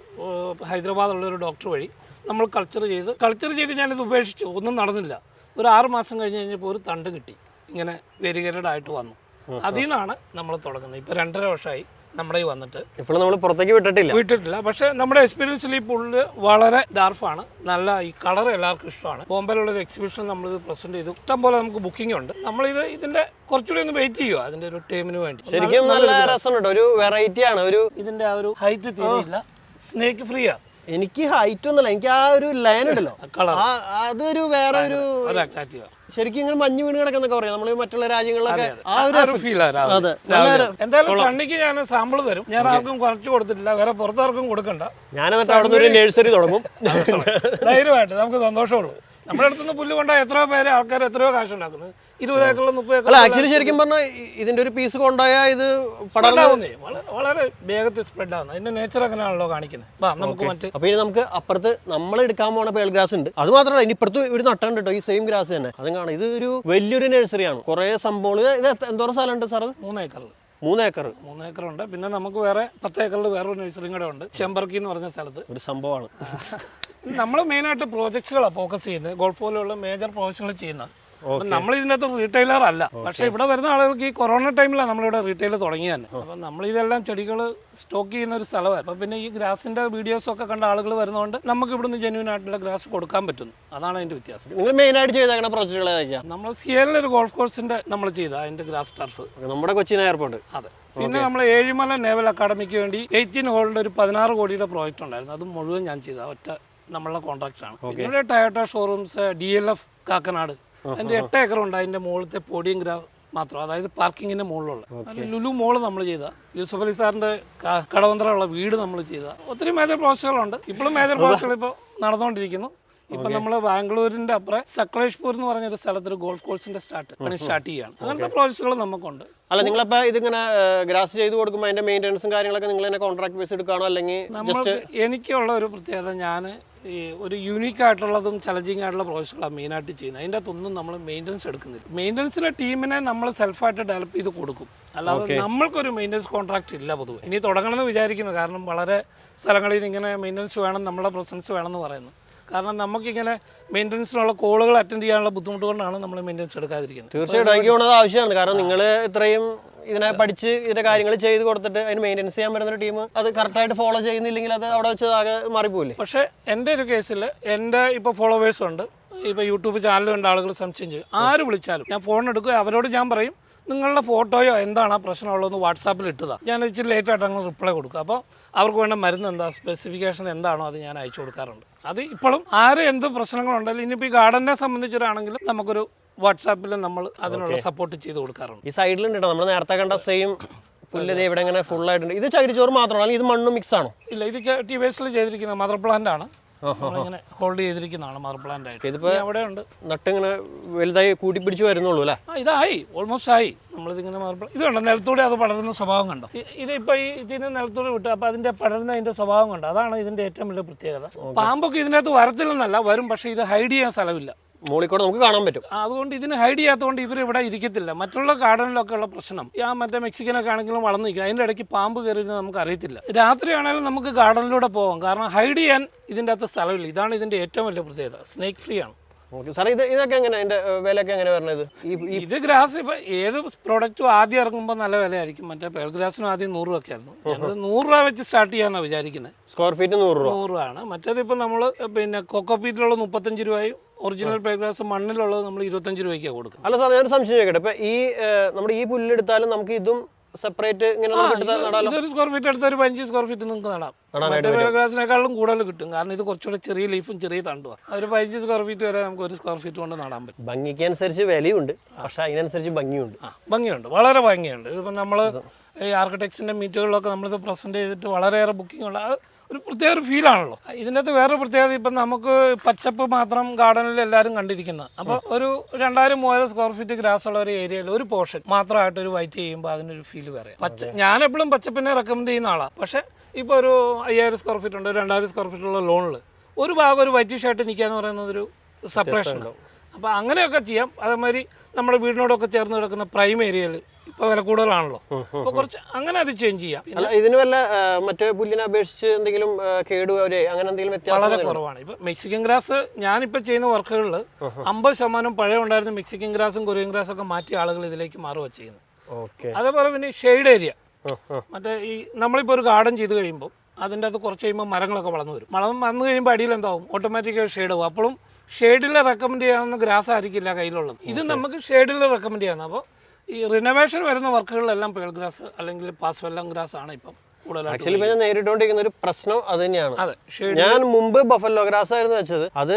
ഹൈദരാബാദുള്ള ഒരു ഡോക്ടർ വഴി നമ്മൾ കൾച്ചർ ചെയ്ത് ഞാനിത് ഉപേക്ഷിച്ചു. ഒന്നും നടന്നില്ല. ഒരു 6 മാസം കഴിഞ്ഞപ്പോൾ ഒരു തണ്ട് കിട്ടി, ഇങ്ങനെ വേരിഗേറ്റഡ് ആയിട്ട് വന്നു. അതിൽ നിന്നാണ് നമ്മൾ തുടങ്ങുന്നത്. ഇപ്പോൾ 2.5 വർഷമായി നമ്മുടെ ഈ വന്നിട്ട്. ഇപ്പോൾ നമ്മൾ പുറത്തേക്ക് വിട്ടിട്ടില്ല. പക്ഷേ നമ്മുടെ എക്സ്പീരിയൻസിൽ ഈ പുല്ല് വളരെ ഡാർഫാണ്. നല്ല ഈ കളർ എല്ലാവർക്കും ഇഷ്ടമാണ്. ബോംബെയിലുള്ള ഒരു എക്സിബിഷൻ നമ്മളിത് പ്രസന്റ് ചെയ്തു. ഇഷ്ടം പോലെ നമുക്ക് ബുക്കിംഗ് ഉണ്ട്. നമ്മളിത് ഇതിന്റെ കുറച്ചുകൂടി ഒന്ന് വെയിറ്റ് ചെയ്യുക അതിന്റെ ഒരു ടൈമിന് വേണ്ടി. ശരിക്കും നല്ല രസമുണ്ട്. ഒരു വെറൈറ്റി ആണ്. ഇതിന്റെ ആ ഒരു ഹൈറ്റ് തീരെയില്ല, സ്നേക്ക് ഫ്രീ ആണ്. എനിക്ക് ഹൈറ്റ് ഒന്നുമില്ല, എനിക്ക് ആ ഒരു ലൈൻ ഉണ്ടല്ലോ, അതൊരു വേറെ ഒരു ശരിക്കും ഇങ്ങനെ മഞ്ഞ് വീണ് കിടക്കുന്നൊക്കെ പറയാം നമ്മൾ മറ്റുള്ള രാജ്യങ്ങളിലൊക്കെ. ആ ഒരു ഫീൽ. എന്തായാലും സണ്ണിക്ക് ഞാൻ സാമ്പിൾ തരും. ഞാൻ ആർക്കും കുറച്ച് കൊടുത്തിട്ടില്ല, വേറെ പുറത്താർക്കും കൊടുക്കണ്ട. ഞാൻ എന്നിട്ട് അവിടെ ഒരു നഴ്സറി തുടങ്ങും. ധൈര്യമായിട്ട് നമുക്ക് സന്തോഷമുള്ളൂ. നമ്മുടെ അടുത്തുനിന്ന് പുല്ല് കൊണ്ടാൽ എത്രയോ പേര് ആൾക്കാർ എത്രയോ കാശ് ഉണ്ടാക്കുന്നത്. 20 ഏക്കറിലും 30 ഏക്കർ. ആക്ച്വലി ശരിക്കും പറഞ്ഞാൽ ഇതിന്റെ ഒരു പീസ് കൊണ്ടുപോയാൽ ഇത് വളരെ വേഗത്തിൽ സ്പ്രെഡ് ആവുന്നത്. അതിന്റെ നേച്ചർ അങ്ങനെയാണല്ലോ കാണിക്കുന്നത്. നമുക്ക് അപ്പൊ ഇനി നമുക്ക് അപ്പുറത്ത് നമ്മൾ എടുക്കാൻ പോണ പേൾ ഗ്രാസ് ഉണ്ട്. അത് മാത്രമല്ല ഇനി ഇപ്പുറത്ത് ഇവിടെ നട്ടുണ്ട് കേട്ടോ ഈ സെയിം ഗ്രാസ് തന്നെ. അതും കാണാം. ഇത് ഒരു വലിയൊരു നഴ്സറിയാണ്. കുറെ സംഭവങ്ങൾ. ഇത് എന്തോരം സ്ഥലമുണ്ട് സാർ? 3 ഏക്കർ. 3 ഏക്കർ. 3 ഏക്കറുണ്ട്. പിന്നെ നമുക്ക് വേറെ 10 ഏക്കറിൽ വേറൊരു നഴ്സറിയും കൂടെ ഉണ്ട്, ചെമ്പർക്കി എന്ന് പറഞ്ഞ സ്ഥലത്ത്. ഒരു സംഭവമാണ്. നമ്മൾ മെയിനായിട്ട് പ്രോജക്ട്സുകളാണ് ഫോക്കസ് ചെയ്യുന്നത്. ഗോൾഫ് പോലെയുള്ള മേജർ പ്രോജക്റ്റുകൾ ചെയ്യുന്നത്. നമ്മൾ ഇതിനകത്ത് റീറ്റെയിലർ അല്ല. പക്ഷേ ഇവിടെ വരുന്ന ആളുകൾക്ക് ഈ കൊറോണ ടൈമിലാണ് നമ്മളിവിടെ റീറ്റെയിൽ തുടങ്ങിയത് തന്നെ. അപ്പം നമ്മളിതെല്ലാം ചെടികൾ സ്റ്റോക്ക് ചെയ്യുന്ന ഒരു സ്ഥലമാണ്. അപ്പം പിന്നെ ഈ ഗ്രാസിൻ്റെ വീഡിയോസൊക്കെ കണ്ട ആളുകൾ വരുന്നതുകൊണ്ട് നമുക്ക് ഇവിടുന്ന് ജെന്യൂൻ ആയിട്ടുള്ള ഗ്രാസ് കൊടുക്കാൻ പറ്റുന്നു. അതാണ് അതിൻ്റെ വ്യത്യാസം. നിങ്ങൾ മെയിനായിട്ട് ചെയ്തേക്കുന്ന പ്രോജക്റ്റുകൾ ഏതൊക്കെയാണ്? നമ്മൾ സിയലിൽ ഒരു ഗോൾഫ് കോഴ്സിൻ്റെ നമ്മൾ ചെയ്ത അതിൻ്റെ ഗ്രാസ് ടർഫ് നമ്മുടെ കൊച്ചിൻ എയർപോർട്ട്. അതെ. പിന്നെ നമ്മൾ ഏഴിമല നേവൽ അക്കാഡമിക്ക് വേണ്ടി 18 ഹോളിൻ്റെ ഒരു 16 കോടിയുടെ പ്രോജക്റ്റ് ഉണ്ടായിരുന്നു. അത് മുഴുവൻ ഞാൻ ചെയ്ത ഒറ്റ നമ്മളുടെ കോൺട്രാക്റ്റാണ്. ഇവിടെ ടൊയോട്ട ഷോറൂംസ്, DLF കാക്കനാട്, അതിൻ്റെ 8 ഏക്കറുണ്ട്. അതിൻ്റെ മുകളിലത്തെ പോഡിയം ഗ്രാസ് മാത്രം, അതായത് പാർക്കിങ്ങിൻ്റെ മുകളിലുള്ള. ലുലു മോള് നമ്മൾ ചെയ്ത, യൂസഫ് അലി സാറിൻ്റെ കടവന്ത്രമുള്ള വീട് നമ്മൾ ചെയ്ത ഒത്തിരി മേജർ പ്രോജക്റ്റുകളുണ്ട്. ഇപ്പോഴും മേജർ പ്രോജക്റ്റുകൾ ഇപ്പോൾ നടന്നുകൊണ്ടിരിക്കുന്നു. ഇപ്പൊ നമ്മൾ ബാംഗ്ലൂരിന്റെ അപ്പുറം സക്ലേഷ്പൂർ എന്ന് പറഞ്ഞൊരു സ്ഥലത്തൊരു ഗോൾഫ് കോഴ്സിന്റെ സ്റ്റാർട്ട് ചെയ്യാണ്. അങ്ങനത്തെ പ്രോജക്റ്റുകൾ നമുക്കുണ്ട്. അല്ല, നിങ്ങളിപ്പോ ഇതിങ്ങനെ ഗ്രാസ് ചെയ്ത് കൊടുക്കുമ്പോൾ അതിന്റെ മെയിൻ്റെനൻസും കാര്യങ്ങളൊക്കെ നിങ്ങൾ തന്നെ കോൺട്രാക്ട് ബേസ് എടുക്കുകയാണോ അല്ലെങ്കിൽ? എനിക്കുള്ള ഒരു പ്രത്യേകത, ഞാൻ ഈ ഒരു യൂണീക്ക് ആയിട്ടുള്ളതും ചലഞ്ചിങ് ആയിട്ടുള്ള പ്രോജക്റ്റുകളാണ് മെയിനായിട്ട് ചെയ്യുന്നത്. അതിൻ്റെ അകത്തൊന്നും നമ്മൾ മെയിൻ്റനൻസ് എടുക്കുന്നില്ല. മെയിൻ്റനൻസിലെ ടീമിനെ നമ്മൾ സെൽഫായിട്ട് ഡെവലപ്പ് ചെയ്ത് കൊടുക്കും. അല്ലാതെ നമ്മൾക്കൊരു മെയിൻ്റനൻസ് കോൺട്രാക്ട് ഇല്ല പൊതുവെ. ഇനി തുടങ്ങണമെന്ന് വിചാരിക്കുന്നു. കാരണം വളരെ സ്ഥലങ്ങളിൽ നിന്ന് ഇങ്ങനെ മെയിൻ്റനൻസ് വേണം, നമ്മുടെ പ്രസൻസ് വേണമെന്ന് പറയുന്നു. കാരണം നമുക്കിങ്ങനെ മെയിൻ്റനൻസിനുള്ള കോളുകൾ അറ്റൻഡ് ചെയ്യാനുള്ള ബുദ്ധിമുട്ട് കൊണ്ടാണ് നമ്മൾ മെയിൻ്റനൻസ് എടുക്കാതിരിക്കുന്നത്. തീർച്ചയായിട്ടും എനിക്ക് തോന്നുന്നത് ആവശ്യമാണ്. കാരണം നിങ്ങൾ ഇത്രയും ഇതിനെ പഠിച്ച് ഇതിന്റെ കാര്യങ്ങൾ ചെയ്ത് കൊടുത്തിട്ട് അതിന് മെയിൻ്റനൻസ് ചെയ്യാൻ പറ്റുന്ന ഒരു ടീം അത് കറക്റ്റായിട്ട് ഫോളോ ചെയ്യുന്നില്ലെങ്കിൽ അത് അവിടെ വെച്ച് ആകെ മാറിപ്പോയില്ലേ? പക്ഷേ എൻ്റെ ഒരു കേസിൽ എൻ്റെ ഇപ്പോൾ ഫോളോവേഴ്സ് ഉണ്ട്, ഇപ്പോൾ യൂട്യൂബ് ചാനൽ കണ്ട ആളുകൾ സംശയം ചെയ്യും. ആര് വിളിച്ചാലും ഞാൻ ഫോൺ എടുക്കുക, അവരോട് ഞാൻ പറയും നിങ്ങളുടെ ഫോട്ടോയോ എന്താണ് ആ പ്രശ്നമുള്ളതെന്ന് വാട്സാപ്പിൽ ഇട്ടതാണ്. ഞാൻ ഇച്ചിരി ലേറ്റായിട്ട് അങ്ങനെ റിപ്ലൈ കൊടുക്കുക. അപ്പോൾ അവർക്ക് വേണ്ട മരുന്ന് എന്താ, സ്പെസിഫിക്കേഷൻ എന്താണോ അത് ഞാൻ അയച്ചു കൊടുക്കാറുണ്ട്. അത് ഇപ്പോഴും ആര് എന്ത് പ്രശ്നങ്ങളുണ്ടെങ്കിലും ഇനിയിപ്പോൾ ഈ ഗാർഡനെ സംബന്ധിച്ചൊരാണെങ്കിലും നമുക്കൊരു വാട്സാപ്പിൽ നമ്മൾ അതിനുള്ള സപ്പോർട്ട് ചെയ്ത് കൊടുക്കാറുണ്ട്. ഈ സൈഡിലുണ്ട് നമ്മൾ നേരത്തെ കണ്ട സെയിം പുല്ല് ഇവിടെ ഇങ്ങനെ ഫുൾ ആയിട്ടുണ്ട്. ഇത് ചകിരിച്ചോറ് മാത്രമാണോ അല്ലെങ്കിൽ ഇത് മണ്ണും മിക്സ് ആണോ? ഇല്ല, ഇത് ടി വേസ്റ്റിൽ ചെയ്തിരിക്കുന്ന മദർ പ്ലാന്റ് ആണ്. ഇങ്ങനെ ഹോൾഡ് ചെയ്തിരിക്കുന്നതാണ് മദർ പ്ലാന്റ് ആയിട്ട്. ഇതിപ്പോ അവിടെ ഉണ്ട് നട്ടിങ്ങനെ വലുതായി കൂട്ടിപ്പിടിച്ച് വരുന്നുള്ളൂ അല്ലേ? ഇതായി ഓൾമോസ്റ്റ് ആയി. നമ്മളിതിങ്ങനെ ഇത് കണ്ടോ, നിലത്തൂടെ അത് പടരുന്ന സ്വഭാവം കണ്ടോ? ഇതിപ്പോൾ ഈ ഇതിന് നിലത്തൂടെ വിട്ടു, അപ്പോൾ അതിൻ്റെ പടരുന്നതിൻ്റെ സ്വഭാവം കണ്ടോ? അതാണ് ഇതിൻ്റെ ഏറ്റവും വലിയ പ്രത്യേകത. പാമ്പൊക്കെ ഇതിനകത്ത് വരത്തില്ലെന്നല്ല, വരും, പക്ഷേ ഇത് ഹൈഡ് ചെയ്യാൻ സ്ഥലമില്ല. മോളിക്കൂടെ നമുക്ക് കാണാൻ പറ്റും. അതുകൊണ്ട് ഇതിന് ഹൈഡ് ചെയ്യാത്തതുകൊണ്ട് ഇവർ ഇവിടെ ഇരിക്കത്തില്ല. മറ്റുള്ള ഗാർഡനിലൊക്കെ ഉള്ള പ്രശ്നം മറ്റേ മെക്സിക്കനൊക്കെ ആണെങ്കിലും വളർന്നു നിൽക്കും, അതിൻ്റെ ഇടയ്ക്ക് പാമ്പ് കയറിയിരുന്നത് നമുക്ക് അറിയത്തില്ല. രാത്രിയാണെങ്കിലും നമുക്ക് ഗാർഡനിലൂടെ പോകാം, കാരണം ഹൈഡ് ചെയ്യാൻ ഇതിൻ്റെ അകത്ത് സ്ഥലമില്ല. ഇതാണ് ഇതിൻ്റെ ഏറ്റവും വലിയ പ്രത്യേകത. സ്നേക്ക് ഫ്രീ ആണ്. സാറേ ഇതൊക്കെ എങ്ങനെ അതിന്റെ വിലയൊക്കെ എങ്ങനെ വരുന്നത്? ഇത് ഗ്രാസ് ഇപ്പോൾ ഏത് പ്രോഡക്റ്റും ആദ്യം ഇറങ്ങുമ്പോൾ നല്ല വിലയായിരിക്കും. മറ്റേ പേൾ ഗ്രാസിനും ആദ്യം 100 രൂപയൊക്കെ ആയിരുന്നു. ഞങ്ങൾ 100 രൂപ വെച്ച് സ്റ്റാർട്ട് ചെയ്യാനാണ് വിചാരിക്കുന്നത്. സ്ക്വയർ ഫീറ്റ് 100 രൂപ ആണ്. മറ്റേതിപ്പോൾ നമ്മൾ പിന്നെ കൊക്കോപീറ്റിലുള്ള 35 രൂപയും ഒറിജിനൽ പേൾ ഗ്രാസ് മണ്ണിലുള്ളത് നമ്മൾ 25 രൂപയ്ക്കാണ് കൊടുക്കുന്നത്. അല്ല സാർ, ഞാനൊരു സംശയം ചോദിക്കട്ടെ. ഇപ്പം ഈ നമ്മുടെ ഈ പുല്ലെടുത്താലും നമുക്ക് ഇതും സെപ്പറേറ്റ് ഇങ്ങനെ ഇതൊരു സ്ക്വയർ ഫീറ്റ് എടുത്ത ഒരു 15 സ്ക്വയർ ഫീറ്റ് നിങ്ങൾക്ക് നടാം. മറ്റേ ഗ്രാസിനേക്കാളും കൂടുതൽ കിട്ടും, കാരണം ഇത് കുറച്ചുകൂടെ ചെറിയ ലീഫും ചെറിയ തണ്ടുമാണ്. അതൊരു 15 സ്ക്വയർ ഫീറ്റ് വരെ നമുക്ക് 1 സ്ക്വയർ ഫീറ്റ് കൊണ്ട് നടാൻ പറ്റും. ഭംഗിക്ക് അനുസരിച്ച് വിലയുണ്ട്, പക്ഷെ അതിനനുസരിച്ച് ഭംഗിയുണ്ട്. ഭംഗിയുണ്ട്, വളരെ ഭംഗിയുണ്ട്. ഇതിപ്പോൾ നമ്മൾ ഈ ആർക്കിടെക്ട്സിൻ്റെ മീറ്റുകളിലൊക്കെ നമ്മളിത് പ്രസൻറ്റ് ചെയ്തിട്ട് വളരെയേറെ ബുക്കിംഗ് ഉള്ള ഒരു പ്രത്യേക ഒരു ഫീലാണല്ലോ. ഇതിൻ്റെ അകത്ത് വേറൊരു പ്രത്യേകത, ഇപ്പം നമുക്ക് പച്ചപ്പ് മാത്രം ഗാർഡനിൽ എല്ലാവരും കണ്ടിരിക്കുന്നത്. അപ്പോൾ ഒരു 2000-3000 സ്ക്വയർ ഫീറ്റ് ഗ്രാസ് ഉള്ള ഒരു ഏരിയയിൽ ഒരു പോർഷൻ മാത്രമായിട്ട് ഒരു വൈറ്റ് ചെയ്യുമ്പോൾ അതിനൊരു ഫീൽ വേറെ. ഞാൻ എപ്പോഴും പച്ചപ്പിനെ റെക്കമെൻഡ് ചെയ്യുന്ന ആളാണ്. പക്ഷേ ഇപ്പോൾ ഒരു 5000 സ്ക്വയർ ഫീറ്റ് ഉണ്ട്, 2000 സ്ക്വയർ ഫീറ്റ് ഉള്ള ലോണിൽ ഒരു ഭാഗം ഒരു വൈറ്റ് ഷർട്ട് നിൽക്കുക എന്ന് പറയുന്നത് ഒരു സെപ്പറേഷനാണ്. അപ്പോൾ അങ്ങനെയൊക്കെ ചെയ്യാം. അതേമാതിരി നമ്മുടെ വീടിനോടൊക്കെ ചേർന്ന് കിടക്കുന്ന പ്രൈം ഏരിയയിൽ ഇപ്പോൾ വില കൂടുതലാണല്ലോ, അപ്പോൾ കുറച്ച് അങ്ങനെ അത് ചേഞ്ച് ചെയ്യാം. ഇതിന് വല്ല മറ്റേ പുല്ലിനെ അപേക്ഷിച്ച് എന്തെങ്കിലും കേടുവരെ അങ്ങനെ എന്തെങ്കിലും വ്യത്യാസം വളരെ കുറവാണ്. ഇപ്പോൾ മെക്സിക്കൻ ഗ്രാസ് ഞാനിപ്പോൾ ചെയ്യുന്ന വർക്കുകളിൽ 50% പഴയ ഉണ്ടായിരുന്ന മെക്സിക്കൻ ഗ്രാസും കൊറിയൻ ഗ്രാസും ഒക്കെ മാറ്റിയ ആളുകൾ ഇതിലേക്ക് മാറുക ചെയ്യുന്നത്. അതേപോലെ പിന്നെ ഷെയ്ഡ് ഏരിയ, മറ്റേ ഈ നമ്മളിപ്പോൾ ഒരു ഗാർഡൻ ചെയ്ത് കഴിയുമ്പോൾ അതിൻ്റെ അകത്ത് കുറച്ച് കഴിയുമ്പോൾ മരങ്ങളൊക്കെ വളർന്നു വരും. വന്നു കഴിയുമ്പോൾ അടിയിൽ എന്താവും, ഓട്ടോമാറ്റിക്കായി ഷെയ്ഡ് ആവും. അപ്പോഴും ഷെയ്ഡിൽ റെക്കമെൻഡ് ചെയ്യാവുന്ന ഗ്രാസ് ആയിരിക്കില്ല കയ്യിലുള്ളത്. ഇത് നമുക്ക് ഷെയ്ഡിൽ റെക്കമെൻഡ് ചെയ്യാവുന്ന. അപ്പോൾ ഈ റിനോവേഷൻ വരുന്ന വർക്കുകളിലെല്ലാം പേൾ ഗ്രാസ് അല്ലെങ്കിൽ പാസ്വെല്ലം ഗ്രാസ് ആണ് ഇപ്പം ആക്ച്വലി ഞാൻ നേരിട്ടുകൊണ്ടിരിക്കുന്ന ഒരു പ്രശ്നം അത് തന്നെയാണ്. ഞാൻ മുമ്പ് ബഫല്ലോ ഗ്രാസ് ആയിരുന്നു വെച്ചത്. അത്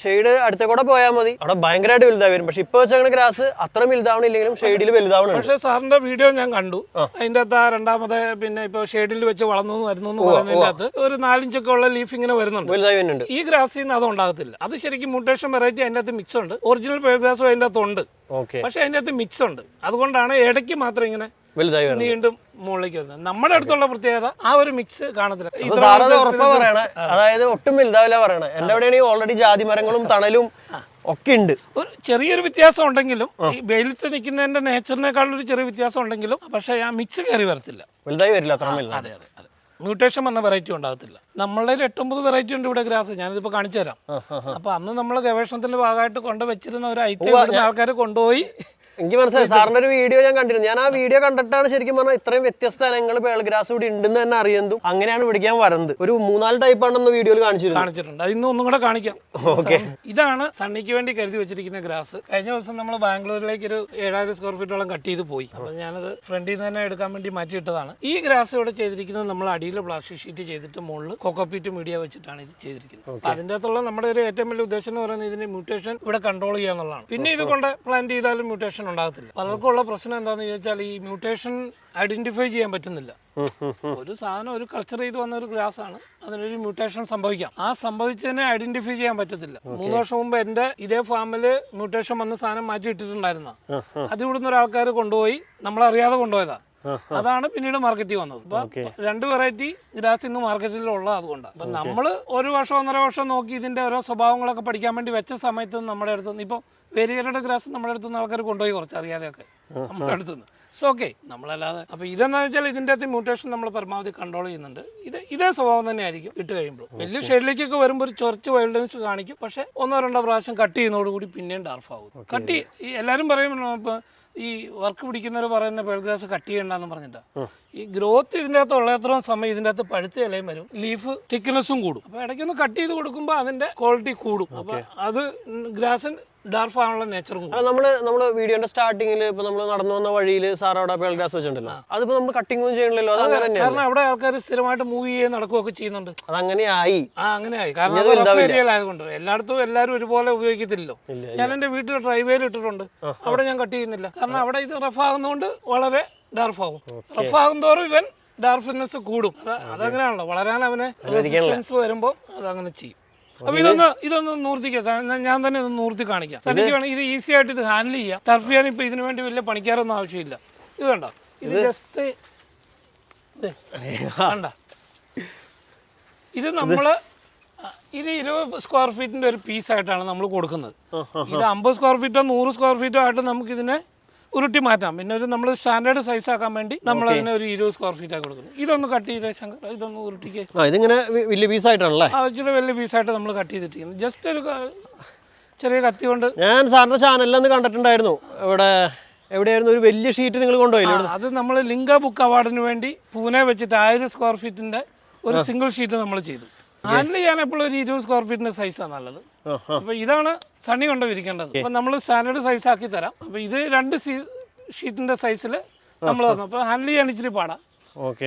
ഷെയ്ഡ് അടുത്ത കൂടെ പോയാൽ മതി, അവിടെ ഭയങ്കരമായിട്ട് വലുതായി വരും. പക്ഷെ ഇപ്പൊ വെച്ചാൽ ഗ്രാസ് അത്ര വലുതാവണില്ലെങ്കിലും ഷെയ്ഡിൽ വലുതാവണം. പക്ഷേ സാറിന്റെ വീഡിയോ ഞാൻ കണ്ടു, അതിന്റെ അകത്ത് രണ്ടാമത്തെ പിന്നെ ഇപ്പൊ ഷെയ്ഡിൽ വെച്ച് വളർന്നു വരുന്നു എന്ന് പറയുന്നതിന്റെ അകത്ത് ഒരു 4 ഇഞ്ചൊക്കെ ഉള്ള ലീഫ് ഇങ്ങനെ വരുന്നുണ്ട്, വലുതായി വരുന്നുണ്ട്. ഈ ഗ്രാസിൽ നിന്ന് അത് ഉണ്ടാകത്തില്ല. അത് ശരിക്കും മ്യൂട്ടേഷൻ വെറൈറ്റി അതിന്റെ അകത്ത് മിക്സ് ഉണ്ട്. ഒറിജിനൽ പേൾ ഗ്രാസും അതിന്റെ അകത്ത് ഉണ്ട്, പക്ഷെ അതിന്റെ അകത്ത് മിക്സ് ഉണ്ട്. അതുകൊണ്ടാണ് ഇടയ്ക്ക് മാത്രം ഇങ്ങനെ വീണ്ടും മുകളിലേക്ക് വരുന്നത്. നമ്മുടെ അടുത്തുള്ള പ്രത്യേകത ആ ഒരു മിക്സ് കാണത്തില്ല. അതായത് ഒട്ടും വലുതാവില്ല പറയണേ. എന്റെ അവിടെയാണെങ്കിൽ ഓൾറെഡി ജാതി മരങ്ങളും തണലും ഒക്കെ ഉണ്ട്. ഒരു ചെറിയൊരു വ്യത്യാസം ഉണ്ടെങ്കിലും ഈ വെയിലത്ത് നിൽക്കുന്നതിന്റെ നേച്ചറിനേക്കാളും ഒരു ചെറിയ വ്യത്യാസം ഉണ്ടെങ്കിലും പക്ഷേ ആ മിക്സ് കയറി വരത്തില്ല, വലുതായി വരില്ല. അതെ അതെ അതെ, മ്യൂട്ടേഷൻ വന്ന വെറൈറ്റി ഉണ്ടാകത്തില്ല. നമ്മളുടെ 8-9 വെറൈറ്റി ഉണ്ട് ഇവിടെ ഗ്രാസ്. ഞാനിതിപ്പോൾ കാണിച്ചു തരാം. അപ്പൊ അന്ന് നമ്മൾ ഗവേഷണത്തിന്റെ ഭാഗമായിട്ട് കൊണ്ടുവച്ചിരുന്ന ഒരു ഐറ്റം ആൾക്കാർ കൊണ്ടുപോയി. എനിക്ക് മനസ്സിലായി. സാറിന്റെ ഒരു വീഡിയോ ഞാൻ കണ്ടിരുന്നു. ഞാൻ ആ വീഡിയോ കണ്ടിട്ടാണ് ശരിക്കും പറഞ്ഞാൽ ഇത്രയും വ്യത്യസ്ത ഇനങ്ങൾ പേൾ ഗ്രാസ് ഇവിടെ ഉണ്ടെന്ന് തന്നെ അറിയുന്നതും അങ്ങനെയാണ് പിടിക്കാൻ വരുന്നത്. ഒരു 3-4 ടൈപ്പ് ആണെന്ന് വീഡിയോയിൽ കാണിച്ചിട്ടുണ്ട്. അത് ഇന്ന് ഒന്നും കൂടെ കാണിക്കാം. ഇതാണ് സണ്ണിക്ക് വേണ്ടി കരുതി വെച്ചിരിക്കുന്ന ഗ്രാസ്. കഴിഞ്ഞ ദിവസം നമ്മൾ ബാംഗ്ലൂരിലേക്ക് ഒരു 7000 സ്ക്വയർ ഫീറ്റോളം കട്ട് ചെയ്ത് പോയി. അപ്പോൾ ഞാനത് ഫ്രണ്ടിൽ നിന്ന് തന്നെ എടുക്കാൻ വേണ്ടി മാറ്റിയിട്ടതാണ്. ഈ ഗ്രാസ് ഇവിടെ ചെയ്തിരിക്കുന്നത് നമ്മൾ അടിയിൽ പ്ലാസ്റ്റിക് ഷീറ്റ് ചെയ്തിട്ട് മുകളിൽ കോക്കോപീറ്റ് മീഡിയ വെച്ചിട്ടാണ് ഇത് ചെയ്തിരിക്കുന്നത്. അപ്പോൾ അതിൻ്റെ അകത്തുള്ള നമ്മുടെ ഒരു ഏറ്റവും വലിയ ഉദ്ദേശം എന്ന് പറയുന്നത് ഇതിന്റെ മ്യൂട്ടേഷൻ ഇവിടെ കൺട്രോൾ ചെയ്യുക എന്നുള്ളതാണ്. പിന്നെ ഇത് കൊണ്ട് പ്ലാന്റ് ചെയ്താലും മ്യൂട്ടേഷൻ ഉണ്ടാകത്തില്ല. പലർക്കും ഉള്ള പ്രശ്നം എന്താണെന്ന് ചോദിച്ചാൽ ഈ മ്യൂട്ടേഷൻ ഐഡന്റിഫൈ ചെയ്യാൻ പറ്റുന്നില്ല. ഒരു സാധനം ഒരു കൾച്ചർ ചെയ്ത് വന്ന ഒരു ഗ്രാസ് ആണ്, അതിനൊരു മ്യൂട്ടേഷൻ സംഭവിക്കാം. ആ സംഭവിച്ചതിനെ ഐഡന്റിഫൈ ചെയ്യാൻ പറ്റത്തില്ല. 3 വർഷം മുമ്പ് എന്റെ ഇതേ ഫാമില് മ്യൂട്ടേഷൻ വന്ന സാധനം മാറ്റി ഇട്ടിട്ടുണ്ടായിരുന്ന അത് ഇവിടുന്ന് ഒരാൾക്കാർ കൊണ്ടുപോയി, നമ്മളറിയാതെ കൊണ്ടുപോയതാ. അതാണ് പിന്നീട് മാർക്കറ്റിൽ വന്നത്. അപ്പൊ 2 വെറൈറ്റി ഗ്രാസ് ഇന്ന് മാർക്കറ്റിൽ ഉള്ളത് അതുകൊണ്ടാണ്. അപ്പൊ നമ്മൾ 1 വർഷം 1.5 വർഷം നോക്കി ഇതിന്റെ ഓരോ സ്വഭാവങ്ങളൊക്കെ പഠിക്കാൻ വേണ്ടി വെച്ച സമയത്ത് നമ്മുടെ അടുത്ത് ഇപ്പൊ വേരിയറുടെ ഗ്രാസ് നമ്മുടെ അടുത്തുനിന്ന് ആൾക്കാർ കൊണ്ടുപോയി കുറച്ച് അറിയാതെയൊക്കെ. നമ്മുടെ അടുത്തുനിന്ന്. It's okay. നമ്മളല്ലാതെ അപ്പോൾ ഇതെന്ന് വെച്ചാൽ ഇതിൻ്റെ അകത്ത് മ്യൂട്ടേഷൻ നമ്മൾ പരമാവധി കൺട്രോൾ ചെയ്യുന്നുണ്ട്. ഇതേ സ്വഭാവം തന്നെ ആയിരിക്കും ഇട്ട് കഴിയുമ്പോൾ. വലിയ ഷെയ്ഡിലേക്കൊക്കെ വരുമ്പോൾ ഒരു ചൊറച്ച് വൈൽഡൻസ് കാണിക്കും. പക്ഷേ 1-2 പ്രാവശ്യം കട്ട് ചെയ്യുന്നതോടുകൂടി പിന്നെയും ഡാർഫ് ആകും. കട്ട് എല്ലാവരും പറയും ഇപ്പോൾ ഈ വർക്ക് പിടിക്കുന്നവർ പറയുന്ന പേൾ ഗ്രാസ് കട്ട് ചെയ്യണ്ടെന്ന് പറഞ്ഞിട്ടാണ്. ഈ ഗ്രോത്ത് ഇതിൻ്റെ അകത്ത് ഉള്ളത്രയും സമയം ഇതിൻ്റെ അകത്ത് പഴുത്ത ഇലയും വരും, ലീഫ് തിക്നെസ്സും കൂടും. അപ്പോൾ ഇടയ്ക്കൊന്ന് കട്ട് ചെയ്ത് കൊടുക്കുമ്പോൾ അതിൻ്റെ ക്വാളിറ്റി കൂടും. അപ്പോൾ അത് ഗ്രാസിന് ഡാർഫ് ആവാനുള്ള നേച്ചറും കൂടും. നമ്മള് വീഡിയോന്റെ സ്റ്റാർട്ടിങ്ങിൽ ഇപ്പൊ നമ്മൾ നടന്നു വന്ന വഴിയിൽ സാർ അവിടെ പേൾ ഗ്രാസ് വെച്ചിട്ടുണ്ടല്ലോ, അതിപ്പോ നമ്മൾ കട്ടിംഗ് ഒന്നും ചെയ്യണില്ലല്ലോ. അത് അങ്ങനെ തന്നെയാണ്. കാരണം അവിടെ ആൾക്കാർ സ്ഥിരമായിട്ട് മൂവ് ചെയ്യുകയും നടക്കുകയൊക്കെ ചെയ്യുന്നുണ്ട്. അതങ്ങനെയായി. അങ്ങനെയായി. കാരണം ഏരിയയിലായതുകൊണ്ട് എല്ലായിടത്തും എല്ലാവരും ഒരുപോലെ ഉപയോഗിക്കത്തില്ലല്ലോ. ഞാൻ എൻ്റെ വീട്ടിൽ ഡ്രൈവേയിൽ ഇട്ടിട്ടുണ്ട്. അവിടെ ഞാൻ കട്ട് ചെയ്യുന്നില്ല. കാരണം അവിടെ ഇത് റഫ് ആകുന്നതുകൊണ്ട് വളരെ ഡാർഫ് ആകും. റഫ് ആകും തോറും ഇവൻ ഡാർഫ്നെസ് കൂടും. അതങ്ങനെയാണല്ലോ, വളരാൻ അവന് റെസിസ്റ്റൻസ് വരുമ്പോൾ അതങ്ങനെ ചെയ്യും. അപ്പൊ ഇതൊന്ന് നൂർത്തിക്കാം. ഞാൻ തന്നെ ഒന്ന് നൂർത്തി കാണിക്കാം. തനിക്ക് വേണം ഇത് ഈസി ആയിട്ട് ഇത് ഹാൻഡിൽ ചെയ്യാം. ടർഫ് ചെയ്യാൻ ഇപ്പൊ ഇതിനു വേണ്ടി വലിയ പണിക്കാരൊന്നും ആവശ്യമില്ല. ഇത് കണ്ടോ, ഇത് ജസ്റ്റ് കണ്ട, ഇത് നമ്മള് ഇത് 20 സ്ക്വയർ ഫീറ്റിന്റെ ഒരു പീസായിട്ടാണ് നമ്മൾ കൊടുക്കുന്നത്. ഇത് 50 സ്ക്വയർ ഫീറ്റോ 100 സ്ക്വയർ ഫീറ്റോ ആയിട്ട് നമുക്ക് ഇതിനെ ഉരുട്ടി മാറ്റാം. പിന്നെ നമ്മൾ സ്റ്റാൻഡേർഡ് സൈസ് ആക്കാൻ വേണ്ടി നമ്മൾ അതിനെ ഒരു 20 സ്ക്വയർ ഫീറ്റ് ആക്കി കൊടുക്കുന്നു. ഇതൊന്ന് കട്ട് ചെയ്തേ ശങ്കർ, ഇതൊന്ന് ഉരുട്ടിക്ക്. ഇതിങ്ങനെ വലിയ പീസായിട്ടാണല്ലേ? ഇച്ചിരി വലിയ പീസായിട്ട് നമ്മൾ കട്ട് ചെയ്തിട്ടിരിക്കുന്നത്. ജസ്റ്റ് ഒരു ചെറിയ കത്തി കൊണ്ട്. ഞാൻ സാറിന്റെ ചാനലിലൊന്ന് കണ്ടിട്ടുണ്ടായിരുന്നു. എവിടെയായിരുന്നു ഒരു വലിയ ഷീറ്റ് നിങ്ങൾ കൊണ്ടുപോയില്ലേ? അത് നമ്മൾ ലിംഗ ബുക്ക് അവാർഡിന് വേണ്ടി പൂനെ വെച്ചിട്ട് 1000 സ്ക്വയർ ഫീറ്റിന്റെ ഒരു സിംഗിൾ ഷീറ്റ് നമ്മൾ ചെയ്തു. ഹാൻഡിൽ ചെയ്യാൻ എപ്പോഴും ഒരു 20 സ്ക്വയർ ഫീറ്റിന്റെ സൈസാണ് നല്ലത്. അപ്പൊ ഇതാണ് സണ്ണി കൊണ്ട് വിരിക്കേണ്ടത്. അപ്പൊ നമ്മൾ സ്റ്റാൻഡേർഡ് സൈസ് ആക്കി തരാം. അപ്പൊ ഇത് 2 ഷീറ്റിന്റെ സൈസിൽ നമ്മൾ തന്നു. അപ്പൊ ഹാൻഡിൽ ചെയ്യാൻ ഇച്ചിരി പാടാം.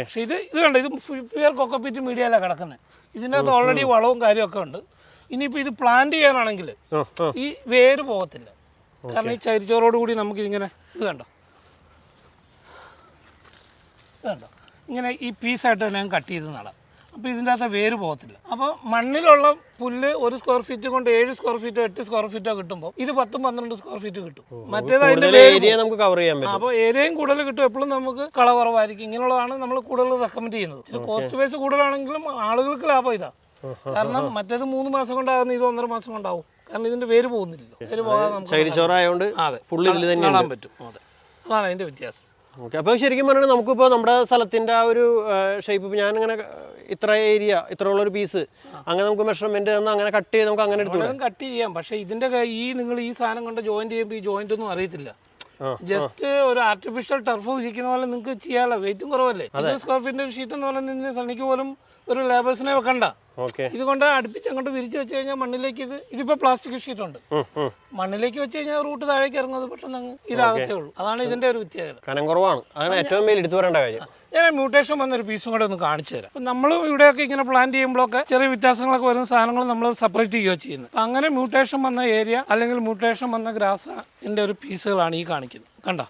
പക്ഷെ ഇത് കണ്ടോ, ഇത് പ്യുവർ കൊക്കോപീറ്റ് മീഡിയയിലാണ് കിടക്കുന്നത്. ഇതിൻ്റെ അകത്ത് ഓൾറെഡി വളവും കാര്യമൊക്കെ ഉണ്ട്. ഇനിയിപ്പോൾ ഇത് പ്ലാന്റ് ചെയ്യാനാണെങ്കിൽ ഈ വേര് പോകത്തില്ല. കാരണം ഈ ചരിച്ചോറോട് കൂടി നമുക്കിതിങ്ങനെ ഇത് കണ്ടോ ഇങ്ങനെ ഈ പീസായിട്ട് തന്നെ കട്ട് ചെയ്ത് നടാം. അപ്പോൾ ഇതിൻ്റെ അകത്ത് വേര് പോകത്തില്ല. അപ്പോൾ മണ്ണിലുള്ള പുല്ല് 1 സ്ക്വയർ ഫീറ്റ് കൊണ്ട് 7 സ്ക്വയർ ഫീറ്റോ 8 സ്ക്വയർ ഫീറ്റോ കിട്ടുമ്പോൾ ഇത് 10-12 സ്ക്വയർ ഫീറ്റ് കിട്ടും. മറ്റേത് അതിൻ്റെ അപ്പോൾ ഏരിയയും കൂടുതൽ കിട്ടും. എപ്പോഴും നമുക്ക് കള കുറവായിരിക്കും. ഇങ്ങനെയുള്ളതാണ് നമ്മൾ കൂടുതൽ റെക്കമെൻഡ് ചെയ്യുന്നത്. കോസ്റ്റ് വൈസ് കൂടുതലാണെങ്കിലും ആളുകൾക്ക് ലാഭം ഇതാ. കാരണം മറ്റേത് 3 മാസം കൊണ്ടാകുന്ന ഇത് 1.5 മാസം കൊണ്ടാവും. കാരണം ഇതിന്റെ വേര് പോകുന്നില്ലല്ലോ. വേര് പോകാതെ നമുക്ക് നടാൻ പറ്റും. അതാണ് അതിന്റെ വ്യത്യാസം. അപ്പോൾ ശരിക്കും പറഞ്ഞാൽ നമുക്കിപ്പോൾ നമ്മുടെ സ്ഥലത്തിന്റെ ആ ഒരു ഷേപ്പ്, ഞാനിങ്ങനെ ഇത്ര ഏരിയ ഇത്രയുള്ള ഒരു പീസ് അങ്ങനെ നമുക്ക് മെഷർമെന്റ് അങ്ങനെ കട്ട് ചെയ്ത് നമുക്ക് അങ്ങനെ കട്ട് ചെയ്യാം. പക്ഷെ ഇതിന്റെ നിങ്ങൾ ഈ സാധനം കൊണ്ട് ജോയിന്റ് ചെയ്യുമ്പോൾ ഈ ജോയിന്റ് ഒന്നും അറിയത്തില്ല. ജസ്റ്റ് ഒരു ആർട്ടിഫിഷ്യൽ ടർഫ് വിരിക്കുന്ന പോലെ നിങ്ങൾക്ക് ചെയ്യാമല്ലോ. വെയിറ്റും കുറവല്ലേ. 20 സ്ക്വയർ ഫീറ്റിന്റെ ഒരു ഷീറ്റ് എന്ന് പറയുന്നത് സണ്ണിക്ക് പോലും ഒരു ലേബേഴ്സിനെ വെക്കണ്ട. ഇതുകൊണ്ട് അടുപ്പിച്ച് അങ്ങോട്ട് വിരിച്ച് വെച്ച് കഴിഞ്ഞാൽ മണ്ണിലേക്ക് ഇതിപ്പോ പ്ലാസ്റ്റിക് ഷീറ്റ് ഉണ്ട്, മണ്ണിലേക്ക് വെച്ച് കഴിഞ്ഞാൽ റൂട്ട് താഴേക്ക് ഇറങ്ങുന്നത് പെട്ടെന്ന് ഇതാകത്തേ ഉള്ളൂ. അതാണ് ഇതിന്റെ ഒരു വ്യത്യാസം. കനം കുറവാണ്, അതാണ് ഏറ്റവും വലിയ എടുത്തു പറയേണ്ട കാര്യം. ഞാൻ മ്യൂട്ടേഷൻ വന്നൊരു പീസും കൂടെ ഒന്ന് കാണിച്ചു തരാം. നമ്മൾ ഇവിടെയൊക്കെ ഇങ്ങനെ പ്ലാൻ ചെയ്യുമ്പോഴൊക്കെ ചെറിയ വ്യത്യാസങ്ങളൊക്കെ വരുന്ന സാധനങ്ങൾ നമ്മൾ സെപ്പറേറ്റ് ചെയ്യുകയോ ചെയ്യുന്നത്. അപ്പം അങ്ങനെ മ്യൂട്ടേഷൻ വന്ന ഏരിയ അല്ലെങ്കിൽ മ്യൂട്ടേഷൻ വന്ന ഗ്രാസിന്റെ ഒരു പീസുകളാണ് ഈ കാണിക്കുന്നത്. കണ്ടോ,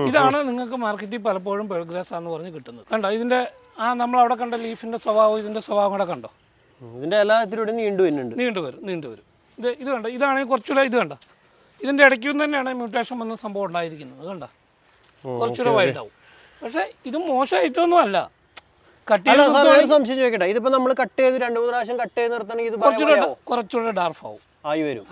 ഇതാണ് നിങ്ങൾക്ക് മാർക്കറ്റിൽ പലപ്പോഴും പേൾ ഗ്രാസ് എന്ന് പറഞ്ഞ് കിട്ടുന്നത്. കണ്ടോ, ഇതിന്റെ നമ്മൾ അവിടെ കണ്ട ലീഫിന്റെ സ്വഭാവം ഇതിന്റെ സ്വഭാവം കൂടെ കണ്ടോ. ഇതിന്റെ എല്ലാത്തിലൂടെ നീണ്ടു വരും. ഇത് കണ്ടോ, ഇതാണെങ്കിൽ കുറച്ചുകൂടെ ഇത് കണ്ടോ, ഇതിന്റെ ഇടയ്ക്കും തന്നെയാണ് മ്യൂട്ടേഷൻ വന്ന സംഭവം ഉണ്ടായിരിക്കുന്നത്. കണ്ടോ, കുറച്ചുകൂടെ വൈൽഡാവും. പക്ഷെ ഇത് മോശമായിട്ടൊന്നും അല്ല. സംശയം ചോദിക്കട്ടെ, ഇതിപ്പോ നമ്മൾ കട്ട് ചെയ്ത് 2-3 പ്രാവശ്യം കട്ട് ചെയ്ത് നിർത്തണമെങ്കിൽ കുറച്ചുകൂടെ ഡാർഫ് ആവും. വരും.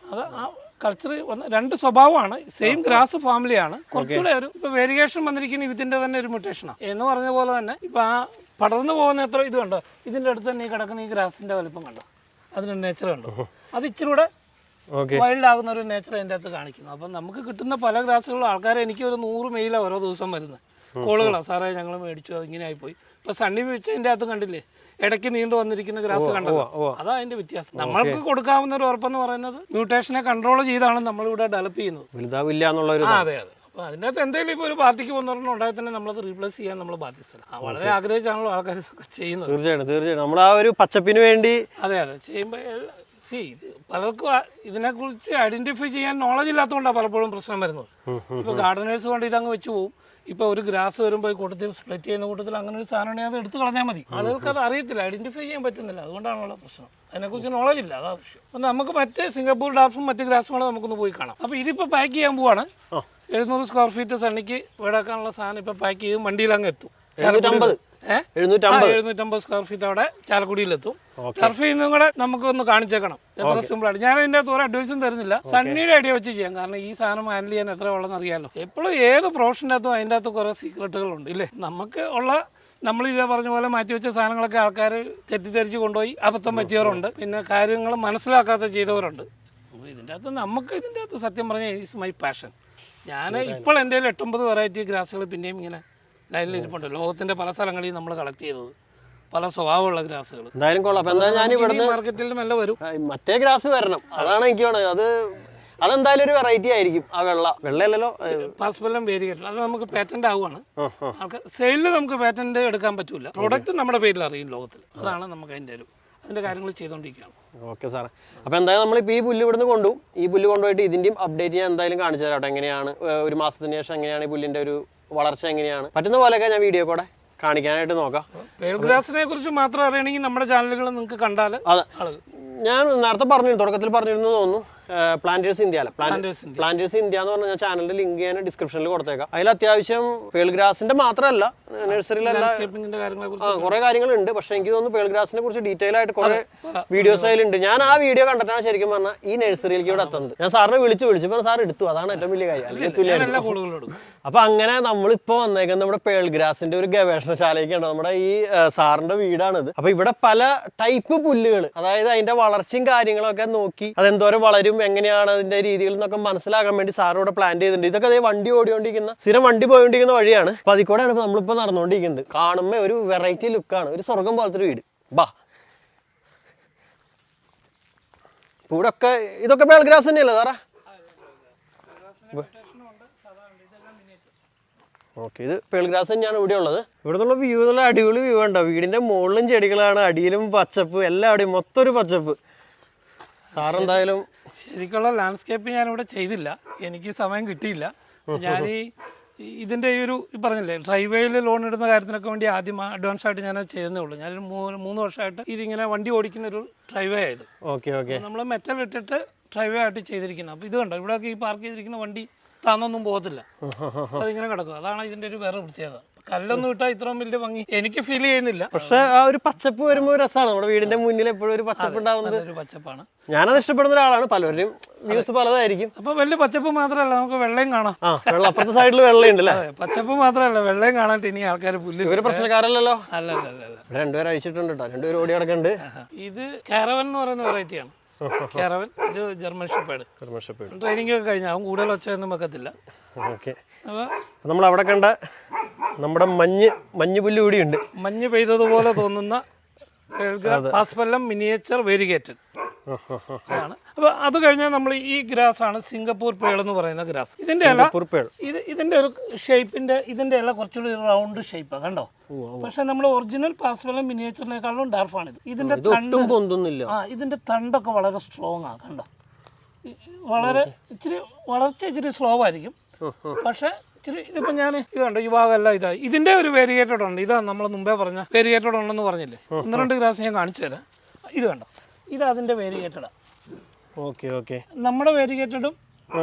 അത് ആ കൾച്ചർ വന്ന 2 സ്വഭാവമാണ്. സെയിം ഗ്രാസ് ഫാമിലിയാണ്. കുറച്ചുകൂടെ ഒരു ഇപ്പൊ വേരിയേഷൻ വന്നിരിക്കുന്ന ഇതിന്റെ തന്നെ ഒരു മ്യൂട്ടേഷനാണ് എന്ന് പറഞ്ഞ പോലെ തന്നെ. ഇപ്പൊ ആ പടർന്നു പോകുന്ന എത്ര ഇത് കണ്ടോ, ഇതിന്റെ അടുത്ത് തന്നെ ഈ കിടക്കുന്ന ഈ ഗ്രാസിന്റെ വലിപ്പം കണ്ടോ, അതിന് നേച്ചർ കണ്ടോ, അത് ഇച്ചിരി കൂടെ വൈൽഡ് ആകുന്ന ഒരു നേച്ചർ അതിൻ്റെ അകത്ത് കാണിക്കുന്നു. അപ്പം നമുക്ക് കിട്ടുന്ന പല ഗ്രാസുകളും ആൾക്കാരെ എനിക്ക് ഒരു 100 മെയിലാണ് ഓരോ ദിവസം വരുന്നത് കോളുകളാണ്. സാറേ ഞങ്ങൾ മേടിച്ചു, അതിങ്ങനെ ആയിപ്പോയി. ഇപ്പൊ സണ്ണി വെച്ചതിൻ്റെ അകത്ത് കണ്ടില്ലേ ഇടയ്ക്ക് നീണ്ടു വന്നിരിക്കുന്ന ഗ്രാസ് കണ്ടത്. അതാ അതിന്റെ വ്യത്യാസം. നമ്മൾക്ക് കൊടുക്കാവുന്ന ഒരു ഉറപ്പെന്ന് പറയുന്നത് മ്യൂട്ടേഷനെ കൺട്രോൾ ചെയ്താണ് നമ്മളിവിടെ ഡെവലപ്പ് ചെയ്യുന്നത്. അതെ. അപ്പോൾ അതിൻ്റെ അകത്ത് എന്തെങ്കിലും ഇപ്പോൾ ഒരു പാർട്ടിക്ക് വന്നൊരെണ്ണം ഉണ്ടായി തന്നെ നമ്മളത് റീപ്ലേസ് ചെയ്യാൻ നമ്മൾ ബാധ്യസ്ഥരാണ്. വളരെ ആഗ്രഹിച്ചാണല്ലോ ആൾക്കാർ ഇതൊക്കെ ചെയ്യുന്നത്. തീർച്ചയായിട്ടും നമ്മൾ ആ ഒരു പച്ചപ്പിന് വേണ്ടി അതെ ചെയ്യുമ്പോൾ പലർക്കും ഇതിനെക്കുറിച്ച് ഐഡന്റിഫൈ ചെയ്യാൻ നോളജ് ഇല്ലാത്തതുകൊണ്ടാണ് പലപ്പോഴും പ്രശ്നം വരുന്നത്. ഇപ്പോൾ ഗാർഡനേഴ്സ് കൊണ്ട് ഇതങ്ങ് വെച്ച് പോകും. ഇപ്പോൾ ഒരു ഗ്രാസ് വരുമ്പോൾ കൂട്ടത്തിൽ സ്പ്ലിറ്റ് ചെയ്യുന്ന കൂട്ടത്തിൽ അങ്ങനെ ഒരു സാധനമാണെങ്കിൽ അത് എടുത്ത് കളഞ്ഞാൽ മതി. ആളുകൾക്ക് അത് അറിയത്തില്ല, ഐഡന്റിഫൈ ചെയ്യാൻ പറ്റുന്നില്ല. അതുകൊണ്ടാണുള്ള പ്രശ്നം. അതിനെക്കുറിച്ച് നോളജ് ഇല്ല, അതാ വിഷയം. അപ്പം നമുക്ക് മറ്റ് സിംഗപ്പൂർ ഡാർഫും മറ്റ് ഗ്രാസും കൂടെ നമുക്കൊന്ന് പോയി കാണാം. അപ്പോൾ ഇതിപ്പോൾ പാക്ക് ചെയ്യാൻ പോവാണ്. 700 സ്ക്വയർ ഫീറ്റ് സണ്ണിക്ക് വീടാക്കാനുള്ള സാധനം ഇപ്പോൾ പാക്ക് ചെയ്ത് വണ്ടിയിൽ അങ്ങ് എത്തും. 750 സ്ക്വയർ ഫീറ്റ് അവിടെ ചാലക്കുടിയിലെത്തും. ടർഫിൽ നിന്നും കൂടെ നമുക്കൊന്ന് കാണിച്ചേക്കണം എത്ര സിമ്പിളാണ്. ഞാൻ ഇതിൻ്റെ അകത്ത് ഒരു അഡ്വൈസും തരുന്നില്ല, സണ്ണിയുടെ ഐഡിയ വെച്ച് ചെയ്യാം. കാരണം ഈ സാധനം ഹാൻഡിൽ ചെയ്യാൻ എത്ര ഉള്ളതെന്ന് അറിയാമല്ലോ. എപ്പോഴും ഏത് പ്രൊഫഷൻ്റെ അകത്തും അതിൻ്റെ അകത്ത് കുറേ സീക്രട്ടുകളുണ്ട് ഇല്ലേ. നമുക്ക് ഉള്ള നമ്മൾ ഇതേ പറഞ്ഞ പോലെ മാറ്റിവെച്ച സാധനങ്ങളൊക്കെ ആൾക്കാർ തെറ്റിദ്ധരിച്ച് കൊണ്ടുപോയി അബദ്ധം പറ്റിയവരുണ്ട്, പിന്നെ കാര്യങ്ങൾ മനസ്സിലാക്കാതെ ചെയ്തവരുണ്ട്. അപ്പോൾ ഇതിൻ്റെ അകത്ത് നമുക്ക് ഇതിൻ്റെ അകത്ത് സത്യം പറഞ്ഞാൽ ഈസ് മൈ പാഷൻ. ഞാൻ ഇപ്പോൾ എൻ്റെ 8-9 വെറൈറ്റി ഗ്രാസുകൾ പിന്നെയും ഇങ്ങനെ ലൈനിൽ ഇരിപ്പുണ്ട്. ലോകത്തിൻ്റെ പല സ്ഥലങ്ങളിൽ നമ്മൾ കളക്ട് ചെയ്തത് പല സ്വഭാവമുള്ള ഗ്രാസുകൾ. എന്തായാലും കൊള്ളാം. അപ്പോൾ എന്താ ഞാൻ ഇവിടുന്ന് മാർക്കറ്റിൽ നല്ല വരും. മറ്റേ ഗ്രാസ് വരണം, അതാണ് എനിക്ക് വേണത്. അതെന്തായാലും ഒരു വെറൈറ്റി ആയിരിക്കും. ആ വെള്ളയല്ലല്ലോ, പാസ്പെല്ലം വേരിയേഷൻ. അത് നമുക്ക് പാറ്റന്റ് ആവുകയാണ്. സെയിലിൽ നമുക്ക് പാറ്റന്റ് എടുക്കാൻ പറ്റൂല. പ്രോഡക്റ്റ് നമ്മുടെ പേരിൽ അറിയും ലോകത്തിൽ. അതാണ് നമുക്ക് അതിന്റെ കാര്യങ്ങൾ ചെയ്തുകൊണ്ടിരിക്കുകയാണ്. ഓക്കെ സാറേ. അപ്പോൾ എന്തായാലും നമ്മളിപ്പോൾ ഈ പുല്ല് ഇവിടുന്ന് കൊണ്ടുപോകും. ഈ പുല്ല് കൊണ്ടുപോയിട്ട് ഇതിൻ്റെയും അപ്ഡേറ്റ് ഞാൻ എന്തായാലും കാണിച്ചു തരാം കേട്ടോ. എങ്ങനെയാണ് ഒരു മാസത്തിന് ശേഷം എങ്ങനെയാണ് ഈ പുല്ലിൻ്റെ ഒരു വളർച്ച എങ്ങനെയാണ് പറ്റുന്ന പോലെയൊക്കെ ഞാൻ വീഡിയോ കൂടെ കാണിക്കാനായിട്ട് നോക്കാം. പേൾ ഗ്രാസിനെ കുറിച്ച് മാത്രം അറിയണമെങ്കിൽ നമ്മുടെ ചാനലുകൾ നിങ്ങൾക്ക് കണ്ടാൽ. അതെ, ഞാൻ നേരത്തെ പറഞ്ഞിരുന്നു, തുടക്കത്തിൽ പറഞ്ഞിരുന്നു തോന്നുന്നു, പ്ലാന്റേഴ്സ് ഇന്ത്യ പ്ലാന്റേഴ്സ് ഇന്ത്യ എന്ന് പറഞ്ഞ ചാനലിന്റെ ലിങ്ക് ഞാൻ ഡിസ്ക്രിപ്ഷനിൽ കൊടുത്തേക്കാം. അതിൽ അത്യാവശ്യം പേൾ ഗ്രാസിന്റെ മാത്രമല്ല നഴ്സറിയിലല്ല കുറെ കാര്യങ്ങളുണ്ട്. പക്ഷെ എനിക്ക് തോന്നുന്നു പേൾ ഗ്രാസിനെ കുറിച്ച് ഡീറ്റെയിൽ ആയിട്ട് കുറെ വീഡിയോസ് അതിലുണ്ട്. ഞാൻ ആ വീഡിയോ കണ്ടിട്ടാണ് ശരിക്കും പറഞ്ഞാൽ ഈ നഴ്സറിയിലേക്ക് ഇവിടെ എത്തുന്നത്. ഞാൻ സാറിനെ വിളിച്ചപ്പോൾ സാർ എടുത്തു, അതാണ് ഏറ്റവും വലിയ കാര്യം. അല്ലെങ്കിൽ എത്തില്ലായിരുന്നു. അപ്പൊ അങ്ങനെ നമ്മളിപ്പോ വന്നേക്കുന്നത് നമ്മുടെ പേൾ ഗ്രാസിന്റെ ഒരു ഗവേഷണശാലയ്ക്കാണ്. നമ്മുടെ ഈ സാറിന്റെ വീടാണിത്. അപ്പൊ ഇവിടെ പല ടൈപ്പ് പുല്ലുകൾ, അതായത് അതിന്റെ വളർച്ചയും കാര്യങ്ങളൊക്കെ നോക്കി അതെന്തോരം വളരും, എങ്ങനെയാണ് അതിന്റെ രീതികൾ എന്നൊക്കെ മനസ്സിലാക്കാൻ വേണ്ടി സാറിവിടെ പ്ലാൻ ചെയ്തിട്ടുണ്ട്. ഇതൊക്കെ അതേ വണ്ടി ഓടിക്കൊണ്ടിരിക്കുന്ന സ്ഥിരം വണ്ടി പോയിക്കൊണ്ടിരിക്കുന്ന വഴിയാണ്. അപ്പൊ അതിക്കൂടെയാണ് ഇപ്പൊ നമ്മളിപ്പോ നടന്നുകൊണ്ടിരിക്കുന്നത്. കാണുമ്പോൾ ഒരു വെറൈറ്റി ലുക്കാണ്, ഒരു സ്വർഗം പോലത്തെ ഒരു വീട്. ബാ, ഇവിടെ ഒക്കെ ഇതൊക്കെ പേൾ ഗ്രാസ് തന്നെയല്ലേ സാറേ? ഓക്കെ, ഇത് പേൾ ഗ്രാസ് തന്നെയാണ് ഇവിടെ ഉള്ളത്. ഇവിടെ നിന്നുള്ള വ്യൂ എന്നുള്ള അടിപൊളി വ്യൂ ഉണ്ടോ? വീടിന്റെ മുകളിലും ചെടികളാണ്, അടിയിലും പച്ചപ്പ്, എല്ലാവിടെയും മൊത്തം ഒരു പച്ചപ്പ്. സാറെന്തായാലും ശരിക്കുള്ള ലാൻഡ്സ്കേപ്പ് ഞാനിവിടെ ചെയ്തില്ല, എനിക്ക് സമയം കിട്ടിയില്ല. ഞാൻ ഇതിൻ്റെ ഈ പറഞ്ഞില്ലേ ഡ്രൈവേയിൽ ലോൺ ഇടുന്ന കാര്യത്തിനൊക്കെ വേണ്ടി ആദ്യം അഡ്വാൻസ് ആയിട്ട് ഞാൻ ചെയ്യുന്നേ ഉള്ളൂ. ഞാനൊരു 3 വർഷമായിട്ട് ഇതിങ്ങനെ വണ്ടി ഓടിക്കുന്നൊരു ഡ്രൈവേ ആയത്. നമ്മൾ മെറ്റൽ ഇട്ടിട്ട് ഡ്രൈവേ ആയിട്ട് ചെയ്തിരിക്കുന്നത്. അപ്പോൾ ഇത് കണ്ടോ, ഇവിടെയൊക്കെ ഈ പാർക്ക് ചെയ്തിരിക്കുന്ന വണ്ടി താന്നൊന്നും പോകത്തില്ല, അതിങ്ങനെ കിടക്കും. അതാണ് ഇതിൻ്റെ ഒരു വേറെ പ്രത്യേകത. കല്ലൊന്നും ഇട്ടാൽ ഇത്രയും വലിയ ഭംഗി എനിക്ക് ഫീൽ ചെയ്യുന്നില്ല. പക്ഷെ ആ ഒരു പച്ചപ്പ് വരുമ്പോൾ രസമാണ്. നമ്മുടെ വീടിന്റെ മുന്നിൽ എപ്പോഴും ഒരു പച്ചപ്പ് ഉണ്ടാവുന്നത് ഒരു പച്ചപ്പാണ്. ഞാനത് ഇഷ്ടപ്പെടുന്ന ഒരാളാണ്. പലരും വ്യൂസ് പലതായിരിക്കും. അപ്പൊ വലിയ പച്ചപ്പ് മാത്രമല്ല, നമുക്ക് വെള്ളയും കാണാം. അപ്പുറത്തെ സൈഡിൽ വെള്ളയുണ്ടല്ലേ? പച്ചപ്പ് മാത്രമല്ല, വെള്ളയും കാണാൻ ഇനി ആൾക്കാർ പുല്ല്. ഇവര് പ്രശ്നക്കാരല്ലോ? അല്ല, രണ്ടുപേരും അഴിച്ചിട്ടുണ്ട് കേട്ടോ, രണ്ടുപേരും ഓടി കിടക്കുന്നുണ്ട്. ഇത് കാരവൻ എന്ന് പറയുന്ന വെറൈറ്റിയാണ്. കാരവൻ, ഇത് ജർമ്മൻ ഷെപ്പേർഡ്. ട്രെയിനിങ് ഒക്കെ കഴിഞ്ഞാൽ അവൻ കൂടുതൽ ഒച്ചയൊന്നും വെക്കത്തില്ല. ഓക്കെ, നമ്മൾ അവിടെ കണ്ട നമ്മുടെ മഞ്ഞ് പുല്ല് കൂടിയുണ്ട്. മഞ്ഞ് പെയ്തതുപോലെ തോന്നുന്ന പാസ്പെല്ലം മിനിയേച്ചർ വേരിഗേറ്റഡ് ആണ്. അപ്പോൾ അത് കഴിഞ്ഞാൽ നമ്മൾ ഈ ഗ്രാസ് ആണ് സിംഗപ്പൂർ പേൾ എന്ന് പറയുന്ന ഗ്രാസ്. ഇതിന്റെ ഒരു ഷേപ്പിന്റെ ഇതിന്റെ എല്ലാം കുറച്ചുകൂടി റൗണ്ട് ഷേപ്പാണ് കണ്ടോ. പക്ഷെ നമ്മൾ ഒറിജിനൽ പാസ്പെല്ലം മിനിയേച്ചറിനേക്കാളും ഡാർഫാണിത്. ഇതിന്റെ തണ്ടൊക്കെ വളരെ സ്ട്രോങ് ആണ് കണ്ടോ. വളരെ ഇച്ചിരി സ്ലോ ആയിരിക്കും. പക്ഷെ ഇച്ചിരി ഇതിപ്പോൾ ഞാൻ ഇതുണ്ട്, ഈ ഭാഗമല്ല ഇതായി. ഇതിൻ്റെ ഒരു വേരിയേറ്റഡ് ഉണ്ട്. ഇതാണ് നമ്മൾ മുമ്പേ പറഞ്ഞ വേരിയേറ്റഡ് ഉണ്ടെന്ന് പറഞ്ഞില്ലേ. 1-2 ഗ്രാസ് ഞാൻ കാണിച്ചു തരാം. ഇത് കണ്ടോ, ഇത് അതിൻ്റെ വേരിയേറ്റഡാണ്. ഓക്കെ, നമ്മുടെ വേരിയേറ്റഡും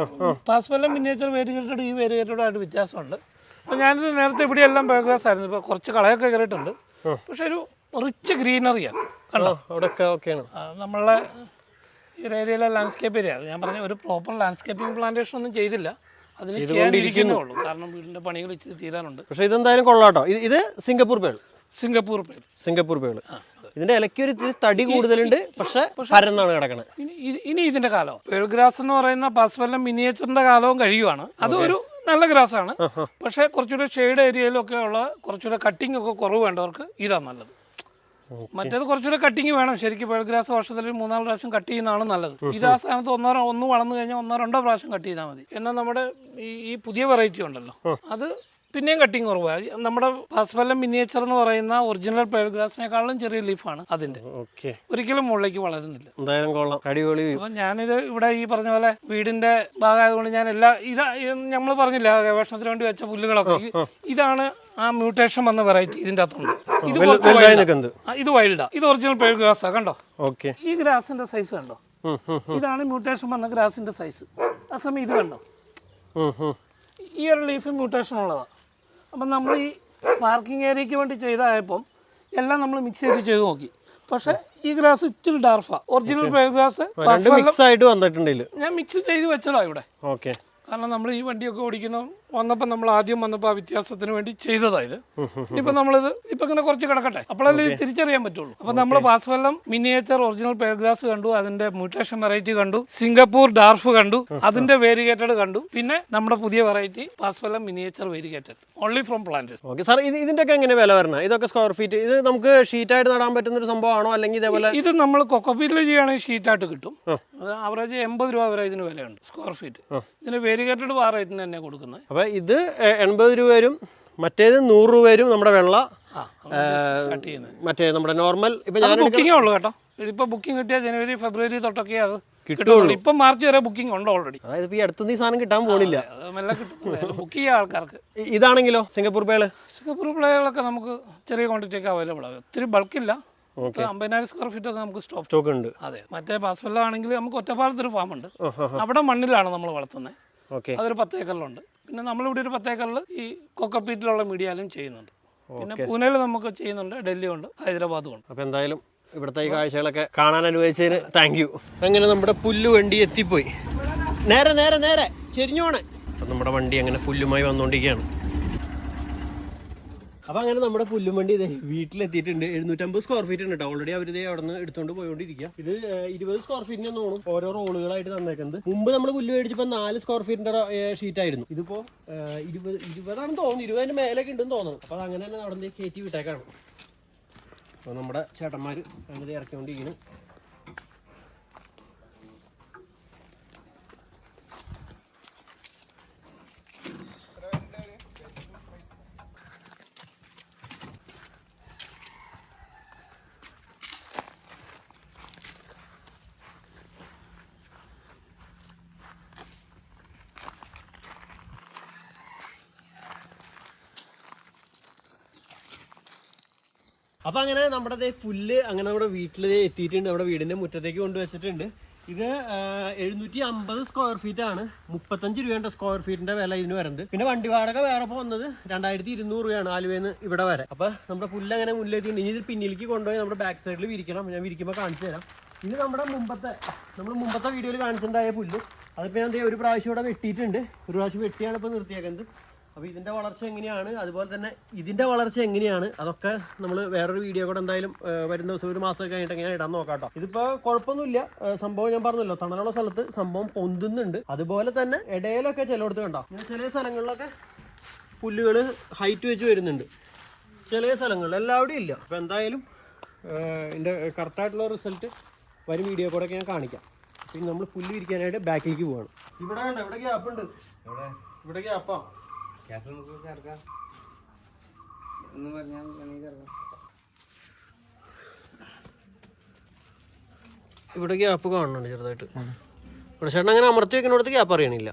പാസ്പെല്ലം മിനിയേച്ചർ വേരിയേറ്റഡും ഈ വേരിയേറ്റഡുമായിട്ട് വ്യത്യാസമുണ്ട്. അപ്പോൾ ഞാനിത് നേരത്തെ ഇവിടെയെല്ലാം പേൾ ഗ്രാസ് ആയിരുന്നു. ഇപ്പോൾ കുറച്ച് കളയൊക്കെ കയറിയിട്ടുണ്ട്. പക്ഷെ ഒരു റിച്ച് ഗ്രീനറിയാണ് കണ്ടോ. നമ്മളെ ഈ ഏരിയയിലെ ലാൻഡ്സ്കേപ്പ് ഏരിയ ഞാൻ പറഞ്ഞ ഒരു പ്രോപ്പർ ലാൻഡ്സ്കേപ്പിംഗ് പ്ലാന്റേഷൻ ഒന്നും ചെയ്തില്ല, അതിന് ചെയ്യാനിരിക്കുന്നുള്ളൂ. കാരണം വീടിന്റെ പണികൾ ഇച്ചിരി തീരാനുണ്ട്. പക്ഷെ ഇതെന്തായാലും കൊള്ളാട്ടോ. ഇത് സിംഗപ്പൂർ പേൾ. ഇതിന്റെ ഇലയ്ക്ക് ഒരു തടി കൂടുതലുണ്ട്, പക്ഷെ പരന്നാണ് കിടക്കണത്. ഇനി ഇതിന്റെ കാലം പേൾ ഗ്രാസ് എന്ന് പറയുന്ന പാസ്പെല്ലം മിനിയേച്ചറിന്റെ കാലവും കഴിയുവാണ്. അത് ഒരു നല്ല ഗ്രാസ് ആണ്. പക്ഷെ കുറച്ചുകൂടെ ഷെയ്ഡ് ഏരിയയിലൊക്കെ ഉള്ള കുറച്ചുകൂടെ കട്ടിങ് ഒക്കെ കുറവ് വേണ്ടവർക്ക് ഇതാണ് നല്ലത്. മറ്റേത് കുറച്ചുകൂടെ കട്ടിങ് വേണം. ശരിക്കും പേൾ ഗ്രാസ് വർഷത്തിൽ 3-4 പ്രാവശ്യം കട്ട് ചെയ്യുന്നതാണ് നല്ലത്. ഇത് ആ സ്ഥാനത്ത് ഒന്ന് വളർന്നു കഴിഞ്ഞാൽ 1-2 പ്രാവശ്യം കട്ട് ചെയ്താൽ മതി. എന്നാൽ നമ്മുടെ ഈ പുതിയ വെറൈറ്റി ഉണ്ടല്ലോ, അത് പിന്നെയും കട്ടിങ് കുറവാണ്. നമ്മുടെ പാസ്പെല്ലം മിനിയേച്ചർ എന്ന് പറയുന്ന ഒറിജിനൽ പേൾ ഗ്രാസിനേക്കാളും ചെറിയ ലീഫാണ് അതിന്റെ. ഒരിക്കലും മുകളിലേക്ക് വളരുന്നില്ല. അപ്പൊ ഞാനിത് ഇവിടെ ഈ പറഞ്ഞ പോലെ വീടിന്റെ ഭാഗമായതുകൊണ്ട് ഞാൻ നമ്മൾ പറഞ്ഞില്ല ഗവേഷണത്തിന് വേണ്ടി വെച്ച പുല്ലുകളൊക്കെ ഇതാണ് ആ മ്യൂട്ടേഷൻ വന്ന വെറൈറ്റി ഇതിന്റെ അകത്തുണ്ട്. ഇത് വൈൽഡാ, ഇത് ഒറിജിനൽ പേൾ ഗ്രാസാ കണ്ടോ. ഈ ഗ്രാസിന്റെ സൈസ് കണ്ടോ, ഇതാണ് മ്യൂട്ടേഷൻ വന്ന ഗ്രാസിന്റെ സൈസ്. ആ സമയം ഇത് കണ്ടോ, ഈ ഒരു ലീഫ് മ്യൂട്ടേഷൻ ഉള്ളതാണ്. അപ്പം നമ്മൾ ഈ പാർക്കിംഗ് ഏരിയയ്ക്ക് വേണ്ടി ചെയ്തതായപ്പം എല്ലാം നമ്മൾ മിക്സ് ചെയ്ത് നോക്കി. പക്ഷേ ഈ ഗ്രാസ് ഇച്ചിരി ഡാർഫാ. ഒറിജിനൽ പേൾ ഗ്രാസ് ഞാൻ മിക്സ് ചെയ്ത് വെച്ചതാ ഇവിടെ. കാരണം നമ്മൾ ഈ വണ്ടിയൊക്കെ ഓടിക്കുന്ന ആദ്യം വന്നപ്പോൾ ആ വ്യത്യാസത്തിന് വേണ്ടി ചെയ്തതായത്. ഇപ്പൊ നമ്മളിത് ഇപ്പൊ ഇങ്ങനെ കുറച്ച് കിടക്കട്ടെ, അപ്പോഴല്ലേ തിരിച്ചറിയാൻ പറ്റുള്ളൂ. അപ്പൊ നമ്മൾ പാസ്വെല്ലം മിനിയേച്ചർ ഒറിജിനൽ പേൾ ഗ്രാസ് കണ്ടു, അതിന്റെ മ്യൂട്ടേഷൻ വെറൈറ്റി കണ്ടു, സിംഗപ്പൂർ ഡാർഫ് കണ്ടു, അതിന്റെ വേരിഗേറ്റഡ് കണ്ടു, പിന്നെ നമ്മുടെ പുതിയ വെറൈറ്റി പാസ്വെല്ലം miniature variegated only from planters. ഇതിന്റെ എങ്ങനെ വില വരണം? ഇതൊക്കെ സ്ക്വയർ ഫീറ്റ് ഇത് നമുക്ക് ഷീറ്റായിട്ട് നടാൻ പറ്റുന്ന ഒരു സംഭവമാണോ, അല്ലെങ്കിൽ ഇതേപോലെ? ഇത് നമ്മൾ കൊക്കോപീറ്റിൽ ചെയ്യുകയാണെങ്കിൽ ഷീറ്റായിട്ട് കിട്ടും. അത് ആവറേജ് 80 രൂപ വരെ ഇതിന് വിലയുണ്ട് സ്ക്വയർ ഫീറ്റ്. ഇതിന് വേരിഗേറ്റഡ് ആ റേറ്റിന് തന്നെ കൊടുക്കുന്നത്. അപ്പൊ ഇത് 80 രൂപ വരും, മറ്റേത് 100 രൂപ വരും. നമ്മുടെ വെള്ള മറ്റേ നമ്മുടെ നോർമൽ ബുക്കിംഗേ ഉള്ളൂ കേട്ടോ. ഇതിപ്പോ ബുക്കിംഗ് കിട്ടിയ ജനുവരി ഫെബ്രുവരി തൊട്ടൊക്കെ അത് കിട്ടുള്ളൂ. ഇപ്പൊ മാർച്ച് വരെ ബുക്കിംഗ് ഉണ്ട് ഓൾറെഡി. അതായത് ഈ അടുത്ത സാധനം കിട്ടാൻ പോണില്ല, ബുക്ക് ചെയ്യാൻ ആൾക്കാർക്ക്. ഇതാണെങ്കിലോ സിംഗപ്പൂർ പേള്? സിംഗപ്പൂർ പേളൊക്കെ നമുക്ക് ചെറിയ ക്വാണ്ടിറ്റി ഒക്കെ അവൈലബിൾ ആകും. ഒത്തിരി ബൾക്കില്ല. 50,000 സ്ക്വയർ ഫീറ്റ് ഒക്കെ നമുക്ക് സ്റ്റോക്ക് ഉണ്ട്. അതെ, മറ്റേ പാസ്വെല്ല ആണെങ്കിൽ നമുക്ക് ഒറ്റപ്പാലത്തൊരു ഫാം ഉണ്ട്, അവിടെ മണ്ണിലാണ് നമ്മൾ വളർത്തുന്നത്. അതൊരു 10 ഏക്കറിലുണ്ട്. പിന്നെ നമ്മളിവിടെ ഒരു 10 ഏക്കറിൽ ഈ കൊക്കപ്പീറ്റിലുള്ള മീഡിയാലും ചെയ്യുന്നുണ്ട്. പിന്നെ പൂനെയിൽ നമുക്ക് ചെയ്യുന്നുണ്ട്, ഡൽഹി ഉണ്ട്, ഹൈദരാബാദും ഉണ്ട്. അപ്പോൾ എന്തായാലും ഇവിടുത്തെ ഈ കാഴ്ചകളൊക്കെ കാണാൻ അനുവദിച്ചതിന് താങ്ക് യു. അങ്ങനെ നമ്മുടെ പുല്ല് വണ്ടി എത്തിപ്പോയി. നേരെ നേരെ നേരെ ചെരിഞ്ഞോണേ. അപ്പം നമ്മുടെ വണ്ടി അങ്ങനെ പുല്ലുമായി വന്നുകൊണ്ടിരിക്കുകയാണ്. അപ്പോൾ അങ്ങനെ നമ്മുടെ പുല്ലുവണ്ടി ഇതേ വീട്ടിലെത്തിയിട്ടുണ്ട്. 750 സ്ക്വയർ ഫീറ്റ് ഉണ്ട് കേട്ടോ. ഓൾറെഡി അവർ അവിടെ നിന്ന് എടുത്തുകൊണ്ട് പോയിക്കൊണ്ടിരിക്കുക. ഇത് 20 സ്ക്വയർ ഫീറ്റിന് തോന്നും ഓരോ റോളുകളായിട്ട് തന്നേക്കുന്നത്. മുമ്പ് നമ്മൾ പുല്ല് മേടിച്ചപ്പോൾ 4 സ്ക്വയർ ഫീറ്റിന്റെ ഷീറ്റ് ആയിരുന്നു. ഇതിപ്പോൾ 20 തോന്നുന്നു, 20 മേലേക്ക് ഉണ്ടെന്ന് തോന്നുന്നു. അപ്പോൾ അത് അങ്ങനെ തന്നെ അവിടെ കയറ്റി വിട്ടേക്കാണ്. അപ്പോൾ നമ്മുടെ ചേട്ടന്മാർ അങ്ങനെ ഇറക്കിക്കൊണ്ടിരിക്കുന്നു. അപ്പോൾ അങ്ങനെ നമ്മുടെ പുല്ല് അങ്ങനെ നമ്മുടെ വീട്ടിൽ എത്തിയിട്ടുണ്ട്. നമ്മുടെ വീടിൻ്റെ മുറ്റത്തേക്ക് കൊണ്ടുവച്ചിട്ടുണ്ട്. ഇത് 750 സ്ക്വയർ ഫീറ്റ് ആണ്. 35 രൂപയുടെ സ്ക്വയർ ഫീറ്റിന്റെ വില ഇതിന് വരുന്നത്. പിന്നെ വണ്ടി വാടക വേറെ പോകുന്നത് 2200 രൂപയാണ് ആലുവയിൽ നിന്ന് ഇവിടെ വരെ. അപ്പോൾ നമ്മുടെ പുല്ല് അങ്ങനെ മുന്നിലെത്തിയിട്ടുണ്ട്. ഇനി ഇത് പിന്നിലേക്ക് കൊണ്ടുപോയി നമ്മുടെ ബാക്ക് സൈഡിൽ വിരിക്കണം. ഞാൻ വിരിക്കുമ്പോൾ കാണിച്ചു തരാം. ഇത് നമ്മുടെ മുമ്പത്തെ വീഡിയോയിൽ കാണിച്ചിട്ടുണ്ടായ പുല്ല്. അതിപ്പോൾ ഞാൻ ഒരു പ്രാവശ്യം ഇവിടെ വെട്ടിയിട്ടുണ്ട്. ഒരു പ്രാവശ്യം വെട്ടിയാണ് ഇപ്പോൾ നിർത്തിയേക്കുന്നത്. അപ്പോൾ ഇതിൻ്റെ വളർച്ച എങ്ങനെയാണ്, അതുപോലെ തന്നെ ഇതിൻ്റെ വളർച്ച എങ്ങനെയാണ്, അതൊക്കെ നമ്മൾ വേറൊരു വീഡിയോ കൂടെ എന്തായാലും വരുന്ന ദിവസം ഒരു മാസമൊക്കെ കഴിഞ്ഞിട്ട് എങ്ങനെ ഇടാൻ നോക്കാം കേട്ടോ. ഇതിപ്പോൾ കുഴപ്പമൊന്നുമില്ല. സംഭവം ഞാൻ പറഞ്ഞല്ലോ, തണലുള്ള സ്ഥലത്ത് സംഭവം പൊന്തുന്നുണ്ട്. അതുപോലെ തന്നെ ഇടയിലൊക്കെ ചിലയിടത്ത് കണ്ടോ, ഇങ്ങനെ ചില സ്ഥലങ്ങളിലൊക്കെ പുല്ലുകൾ ഹൈറ്റ് വെച്ച് വരുന്നുണ്ട്. ചില സ്ഥലങ്ങളിൽ എല്ലാവിടെയും ഇല്ല. അപ്പോൾ എന്തായാലും ഇതിൻ്റെ കറക്റ്റായിട്ടുള്ള റിസൾട്ട് വരും വീഡിയോ കൂടെ ഒക്കെ ഞാൻ കാണിക്കാം. പിന്നെ നമ്മൾ പുല്ല് വിരിക്കാനായിട്ട് ബാക്കിലേക്ക് പോവാണ്. ഇവിടെ കണ്ടോ, ഇവിടെ ഗ്യാപ്പുണ്ട്, ഇവിടെ ഗ്യാപ്പാ. ഇവിടെ ഗ്യാപ്പ് കാണുന്നുണ്ട് ചെറുതായിട്ട്. ഇവിടെ ചേട്ടൻ അങ്ങനെ അമർത്തി വെക്കുന്നിടത്ത് ഗ്യാപ്പ് അറിയണില്ല.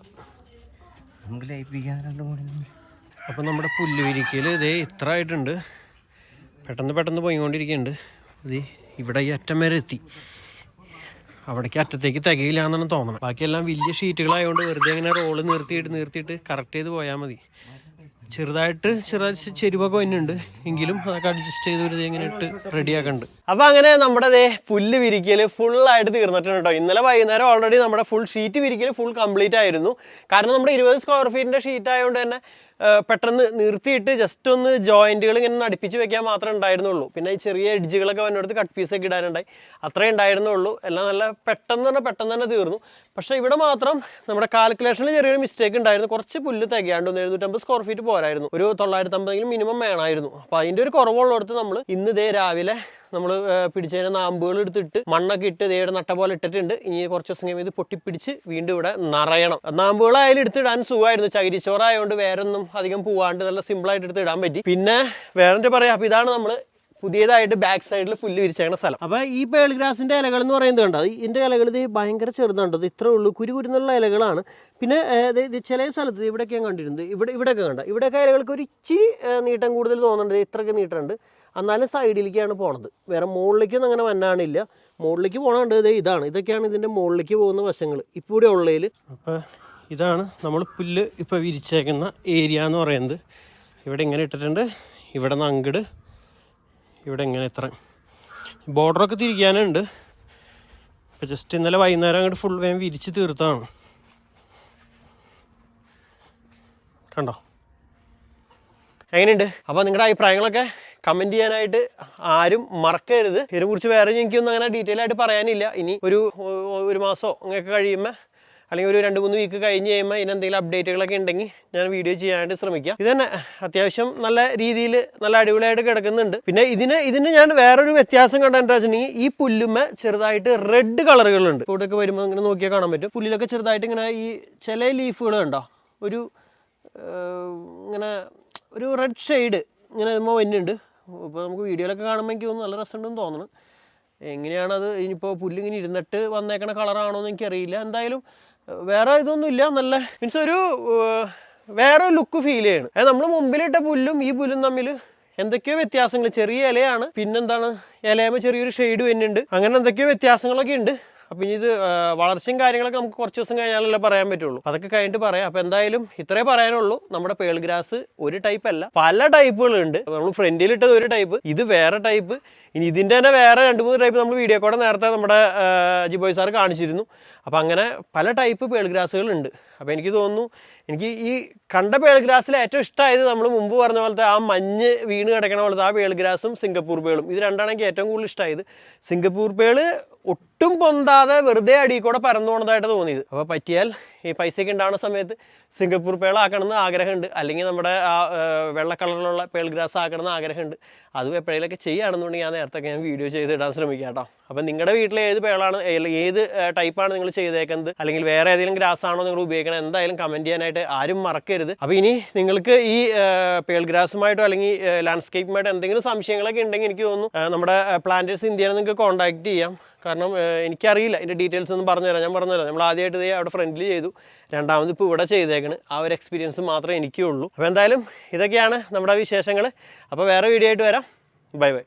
അപ്പം നമ്മുടെ പുല്ല് വിരിക്കൽ ഇതേ ഇത്ര ആയിട്ടുണ്ട്. പെട്ടെന്ന് പോയിക്കൊണ്ടിരിക്കുന്നുണ്ട്. ഇത് ഇവിടെ ഈ അറ്റം വരെ എത്തി. അവിടേക്ക് അറ്റത്തേക്ക് തികയില്ല എന്നാണ് തോന്നുന്നത്. ബാക്കിയെല്ലാം വലിയ ഷീറ്റുകളായതുകൊണ്ട് വെറുതെ ഇങ്ങനെ റോള് നിർത്തിയിട്ട് കറക്റ്റ് ചെയ്ത് പോയാൽ മതി. ചെറുതായിട്ട് ചെരുവൊക്കെ വന്നുണ്ട്, എങ്കിലും അതൊക്കെ അഡ്ജസ്റ്റ് ചെയ്ത് ഒരു ഇങ്ങനെ ഇട്ട് റെഡിയാക്കുന്നുണ്ട്. അപ്പോൾ അങ്ങനെ നമ്മുടെ പുല്ല് വിരിക്കൽ ഫുള്ളായിട്ട് തീർന്നിട്ടുണ്ട് കേട്ടോ. ഇന്നലെ വൈകുന്നേരം ഓൾറെഡി നമ്മുടെ ഫുൾ ഷീറ്റ് വിരിക്കൽ ഫുൾ കംപ്ലീറ്റ് ആയിരുന്നു. കാരണം നമ്മുടെ 20 സ്ക്വയർ ഫീറ്റിൻ്റെ ഷീറ്റ് ആയതുകൊണ്ട് തന്നെ പെട്ടെന്ന് നിർത്തിയിട്ട് ജസ്റ്റ് ഒന്ന് ജോയിൻറ്റുകൾ ഇങ്ങനെ അടുപ്പിച്ച് വെക്കാൻ മാത്രമേ ഉണ്ടായിരുന്നുള്ളൂ. പിന്നെ ഈ ചെറിയ എഡ്ജുകളൊക്കെ വന്നെടുത്ത് കട്ട് പീസൊക്കെ ഇടാനുണ്ടായി, അത്രേ ഉണ്ടായിരുന്നുള്ളൂ. എല്ലാം നല്ല പെട്ടെന്ന് തന്നെ തീർന്നു. പക്ഷേ ഇവിടെ മാത്രം നമ്മുടെ കാൽക്കുലേഷനിൽ ചെറിയൊരു മിസ്റ്റേക്ക് ഉണ്ടായിരുന്നു. കുറച്ച് പുല്ല് തികയാണ്ട് 750 സ്ക്വയർ ഫീറ്റ് പോരായിരുന്നു, ഒരു 950 മിനിമം വേണമായിരുന്നു. അപ്പോൾ അതിൻ്റെ ഒരു കുറവുള്ളടത്ത് നമ്മൾ ഇന്ന് രാവിലെ നമ്മൾ പിടിച്ചതിന് നാമ്പുകൾ എടുത്തിട്ട് മണ്ണൊക്കെ ഇട്ട് ഇതേടെ നട്ട പോലെ ഇട്ടിട്ടുണ്ട്. ഇനി കുറച്ച് ദിവസം കഴിയുമ്പോൾ ഇത് പൊട്ടിപ്പിടിച്ച് വീണ്ടും ഇവിടെ നിറയണം. നാമ്പുകളായാലും എടുത്തിടാൻ സുഖമായിരുന്നു. ചകിരിച്ചോറായതുകൊണ്ട് വേറൊന്നും അധികം പോവാണ്ട് നല്ല സിമ്പിളായിട്ട് എടുത്ത് ഇടാൻ പറ്റി. പിന്നെ വേറെ പറയാം. അപ്പോൾ ഇതാണ് നമ്മൾ പുതിയതായിട്ട് ബാക്ക് സൈഡിൽ പുല്ല് വിരിച്ചേക്കുന്ന സ്ഥലം. അപ്പോൾ ഈ പേൾ ഗ്രാസിൻ്റെ ഇലകൾ എന്ന് പറയുന്നത് കണ്ടോ, ഇതിൻ്റെ ഇലകൾ ഇത് ഭയങ്കര ചെറുതാണ്ടത്, ഇത്രേ ഉള്ളൂ, കുരുന്നുള്ള ഇലകളാണ്. പിന്നെ ചില സ്ഥലത്ത് ഇവിടെയൊക്കെ ഞാൻ കണ്ടിരുന്നത്, ഇവിടെയൊക്കെ കണ്ട, ഇവിടെയൊക്കെ ഇലകൾക്ക് ഒരു ഇച്ചിരി നീട്ടം കൂടുതൽ തോന്നുന്നുണ്ട്. ഇത്രയൊക്കെ നീട്ടമുണ്ട്. എന്നാലും സൈഡിലേക്കാണ് പോണത്, വേറെ മുകളിലേക്കൊന്നും അങ്ങനെ വന്നാണില്ല. മുകളിലേക്ക് പോകണുണ്ട് ഇതാണ്, ഇതൊക്കെയാണ് ഇതിൻ്റെ മുകളിലേക്ക് പോകുന്ന വശങ്ങൾ ഇപ്പോൾ ഇവിടെ ഉള്ളതിൽ. അപ്പോൾ ഇതാണ് നമ്മൾ പുല്ല് ഇപ്പോൾ വിരിച്ചേക്കുന്ന ഏരിയ എന്ന് പറയുന്നത്. ഇവിടെ ഇങ്ങനെ ഇട്ടിട്ടുണ്ട്. ഇവിടെ നിന്ന് അങ്ങട് ഇവിടെ ഇങ്ങനെ ഇത്ര ബോർഡറൊക്കെ തിരിക്കാനുണ്ട്. ഇപ്പോൾ ജസ്റ്റ് ഇന്നലെ വൈകുന്നേരം അങ്ങോട്ട് ഫുൾ വേഗം വിരിച്ച് തീർത്താണ്. കണ്ടോ എങ്ങനെയുണ്ട്? അപ്പോൾ നിങ്ങളുടെ അഭിപ്രായങ്ങളൊക്കെ കമൻറ്റ് ചെയ്യാനായിട്ട് ആരും മറക്കരുത്. ഇതിനെക്കുറിച്ച് വേറെ എനിക്കൊന്നും അങ്ങനെ ഡീറ്റെയിൽ ആയിട്ട് പറയാനില്ല. ഇനി ഒരു മാസമോ അങ്ങനെയൊക്കെ കഴിയുമ്പോൾ അല്ലെങ്കിൽ ഒരു 2-3 വീക്ക് കഴിഞ്ഞ് കഴിയുമ്പോൾ ഇതിനെന്തെങ്കിലും അപ്ഡേറ്റുകളൊക്കെ ഉണ്ടെങ്കിൽ ഞാൻ വീഡിയോ ചെയ്യാനായിട്ട് ശ്രമിക്കാം. ഇത് തന്നെ അത്യാവശ്യം നല്ല രീതിയിൽ നല്ല അടിപൊളിയായിട്ട് കിടക്കുന്നുണ്ട്. പിന്നെ ഇതിന് ഞാൻ വേറൊരു വ്യത്യാസം കണ്ടെന്ന് വെച്ചിട്ടുണ്ടെങ്കിൽ ഈ പുല്ലുമ്മ ചെറുതായിട്ട് റെഡ് കളറുകളുണ്ട്. ഇവിടെയൊക്കെ വരുമ്പോൾ ഇങ്ങനെ നോക്കിയാൽ കാണാൻ പറ്റും. പുല്ലിലൊക്കെ ചെറുതായിട്ട് ഇങ്ങനെ ഈ ചില ലീഫുകൾ കണ്ടോ ഒരു ഇങ്ങനെ ഒരു റെഡ് ഷെയ്ഡ് ഇങ്ങനെ നമ്മൾ വരുന്നുണ്ട്. ഇപ്പോൾ നമുക്ക് വീഡിയോയിലൊക്കെ കാണുമ്പോൾ എനിക്ക് തോന്നുന്നു നല്ല രസമുണ്ടെന്ന് തോന്നുന്നു. എങ്ങനെയാണത് ഇനിയിപ്പോൾ പുല്ലിങ്ങനെ ഇരുന്നിട്ട് വന്നേക്കണ കളറാണോ എന്ന് എനിക്കറിയില്ല. എന്തായാലും വേറെ ഇതൊന്നുമില്ല, നല്ല മീൻസ് ഒരു വേറെ ലുക്ക് ഫീൽ ചെയ്യണം. അതായത് നമ്മൾ മുമ്പിലിട്ട പുല്ലും ഈ പുല്ലും തമ്മിൽ എന്തൊക്കെയോ വ്യത്യാസങ്ങൾ. ചെറിയ ഇലയാണ്, പിന്നെന്താണ് ഇലയുമ്പോൾ ചെറിയൊരു ഷെയ്ഡ് വരുന്നുണ്ട്. അങ്ങനെ എന്തൊക്കെയോ വ്യത്യാസങ്ങളൊക്കെ ഉണ്ട്. അപ്പം ഇനി ഇത് വളർച്ചയും കാര്യങ്ങളൊക്കെ നമുക്ക് കുറച്ച് ദിവസം കഴിഞ്ഞാലല്ലേ പറയാൻ പറ്റുള്ളൂ. അതൊക്കെ കഴിഞ്ഞിട്ട് പറയാം. അപ്പോൾ എന്തായാലും ഇത്രേ പറയാനുള്ളൂ. നമ്മുടെ പേൾ ഗ്രാസ് ഒരു ടൈപ്പ് അല്ല, പല ടൈപ്പുകളുണ്ട്. നമ്മൾ ഫ്രണ്ടിലിട്ടത് ഒരു ടൈപ്പ്, ഇത് വേറെ ടൈപ്പ്. ഇനി ഇതിൻ്റെ തന്നെ വേറെ 2-3 ടൈപ്പ് നമ്മൾ വീഡിയോ കൂടെ നേരത്തെ നമ്മുടെ ജിബോയ് സാർ കാണിച്ചിരുന്നു. അപ്പോൾ അങ്ങനെ പല ടൈപ്പ് പേൾ ഗ്രാസുകളുണ്ട്. അപ്പോൾ എനിക്ക് തോന്നുന്നു എനിക്ക് ഈ കണ്ട പേൾ ഗ്രാസിൽ ഏറ്റവും ഇഷ്ടമായത് നമ്മൾ മുമ്പ് പറഞ്ഞ പോലത്തെ ആ മഞ്ഞ് വീണ് കിടക്കണ പോലത്തെ ആ പേൾ ഗ്രാസും സിംഗപ്പൂർ പേളും. ഇത് രണ്ടാണ് എനിക്ക് ഏറ്റവും കൂടുതൽ ഇഷ്ടമായത്. സിംഗപ്പൂർ പേള് ഒട്ടും പൊന്താതെ വെറുതെ അടിയിൽ കൂടെ പരന്നു പോണതായിട്ട് തോന്നിയത്. അപ്പോൾ പറ്റിയാൽ ഈ പൈസയൊക്കെ ഉണ്ടാകുന്ന സമയത്ത് സിംഗപ്പൂർ പേൾ ആക്കണമെന്ന് ആഗ്രഹമുണ്ട്. അല്ലെങ്കിൽ നമ്മുടെ ആ വെള്ള കളറിലുള്ള പേൾ ഗ്രാസ് ആക്കണമെന്ന് ആഗ്രഹമുണ്ട്. അതും എപ്പോഴേലൊക്കെ ചെയ്യുകയാണെന്നുണ്ടെങ്കിൽ ഞാൻ നേരത്തെ ഞാൻ വീഡിയോ ചെയ്തിടാൻ ശ്രമിക്കാം കേട്ടോ. അപ്പം നിങ്ങളുടെ വീട്ടിൽ ഏത് പേളാണ്, ഏത് ടൈപ്പാണ് നിങ്ങൾ ചെയ്തേക്കുന്നത്, അല്ലെങ്കിൽ വേറെ ഏതെങ്കിലും ഗ്രാസ് ആണോ നിങ്ങൾ ഉപയോഗിക്കണം, എന്തായാലും കമൻറ്റ് ചെയ്യാനായിട്ട് ആരും മറക്കരുത്. അപ്പോൾ ഇനി നിങ്ങൾക്ക് ഈ പേൾ ഗ്രാസുമായിട്ടോ അല്ലെങ്കിൽ ലാൻഡ്സ്കേപ്പുമായിട്ടോ എന്തെങ്കിലും സംശയങ്ങളൊക്കെ ഉണ്ടെങ്കിൽ എനിക്ക് തോന്നുന്നു നമ്മുടെ പ്ലാന്റേഴ്സ് ഇന്ത്യയിൽ നിങ്ങൾക്ക് കോൺടാക്ട് ചെയ്യാം. കാരണം എനിക്കറിയില്ല ഇതിൻ്റെ ഡീറ്റെയിൽസ് ഒന്നും പറഞ്ഞുതരാം. ഞാൻ പറഞ്ഞുതരാം. നമ്മൾ ആദ്യമായിട്ട് ഇതേ അവിടെ ഫ്രണ്ടിൽ ചെയ്തു, രണ്ടാമത് ഇപ്പോൾ ഇവിടെ ചെയ്തേക്കണ്. ആ ഒരു എക്സ്പീരിയൻസ് മാത്രമേ എനിക്കേ ഉള്ളൂ. അപ്പോൾ എന്തായാലും ഇതൊക്കെയാണ് നമ്മുടെ വിശേഷങ്ങൾ. അപ്പോൾ വേറെ വീഡിയോ ആയിട്ട് വരാം. Bye bye.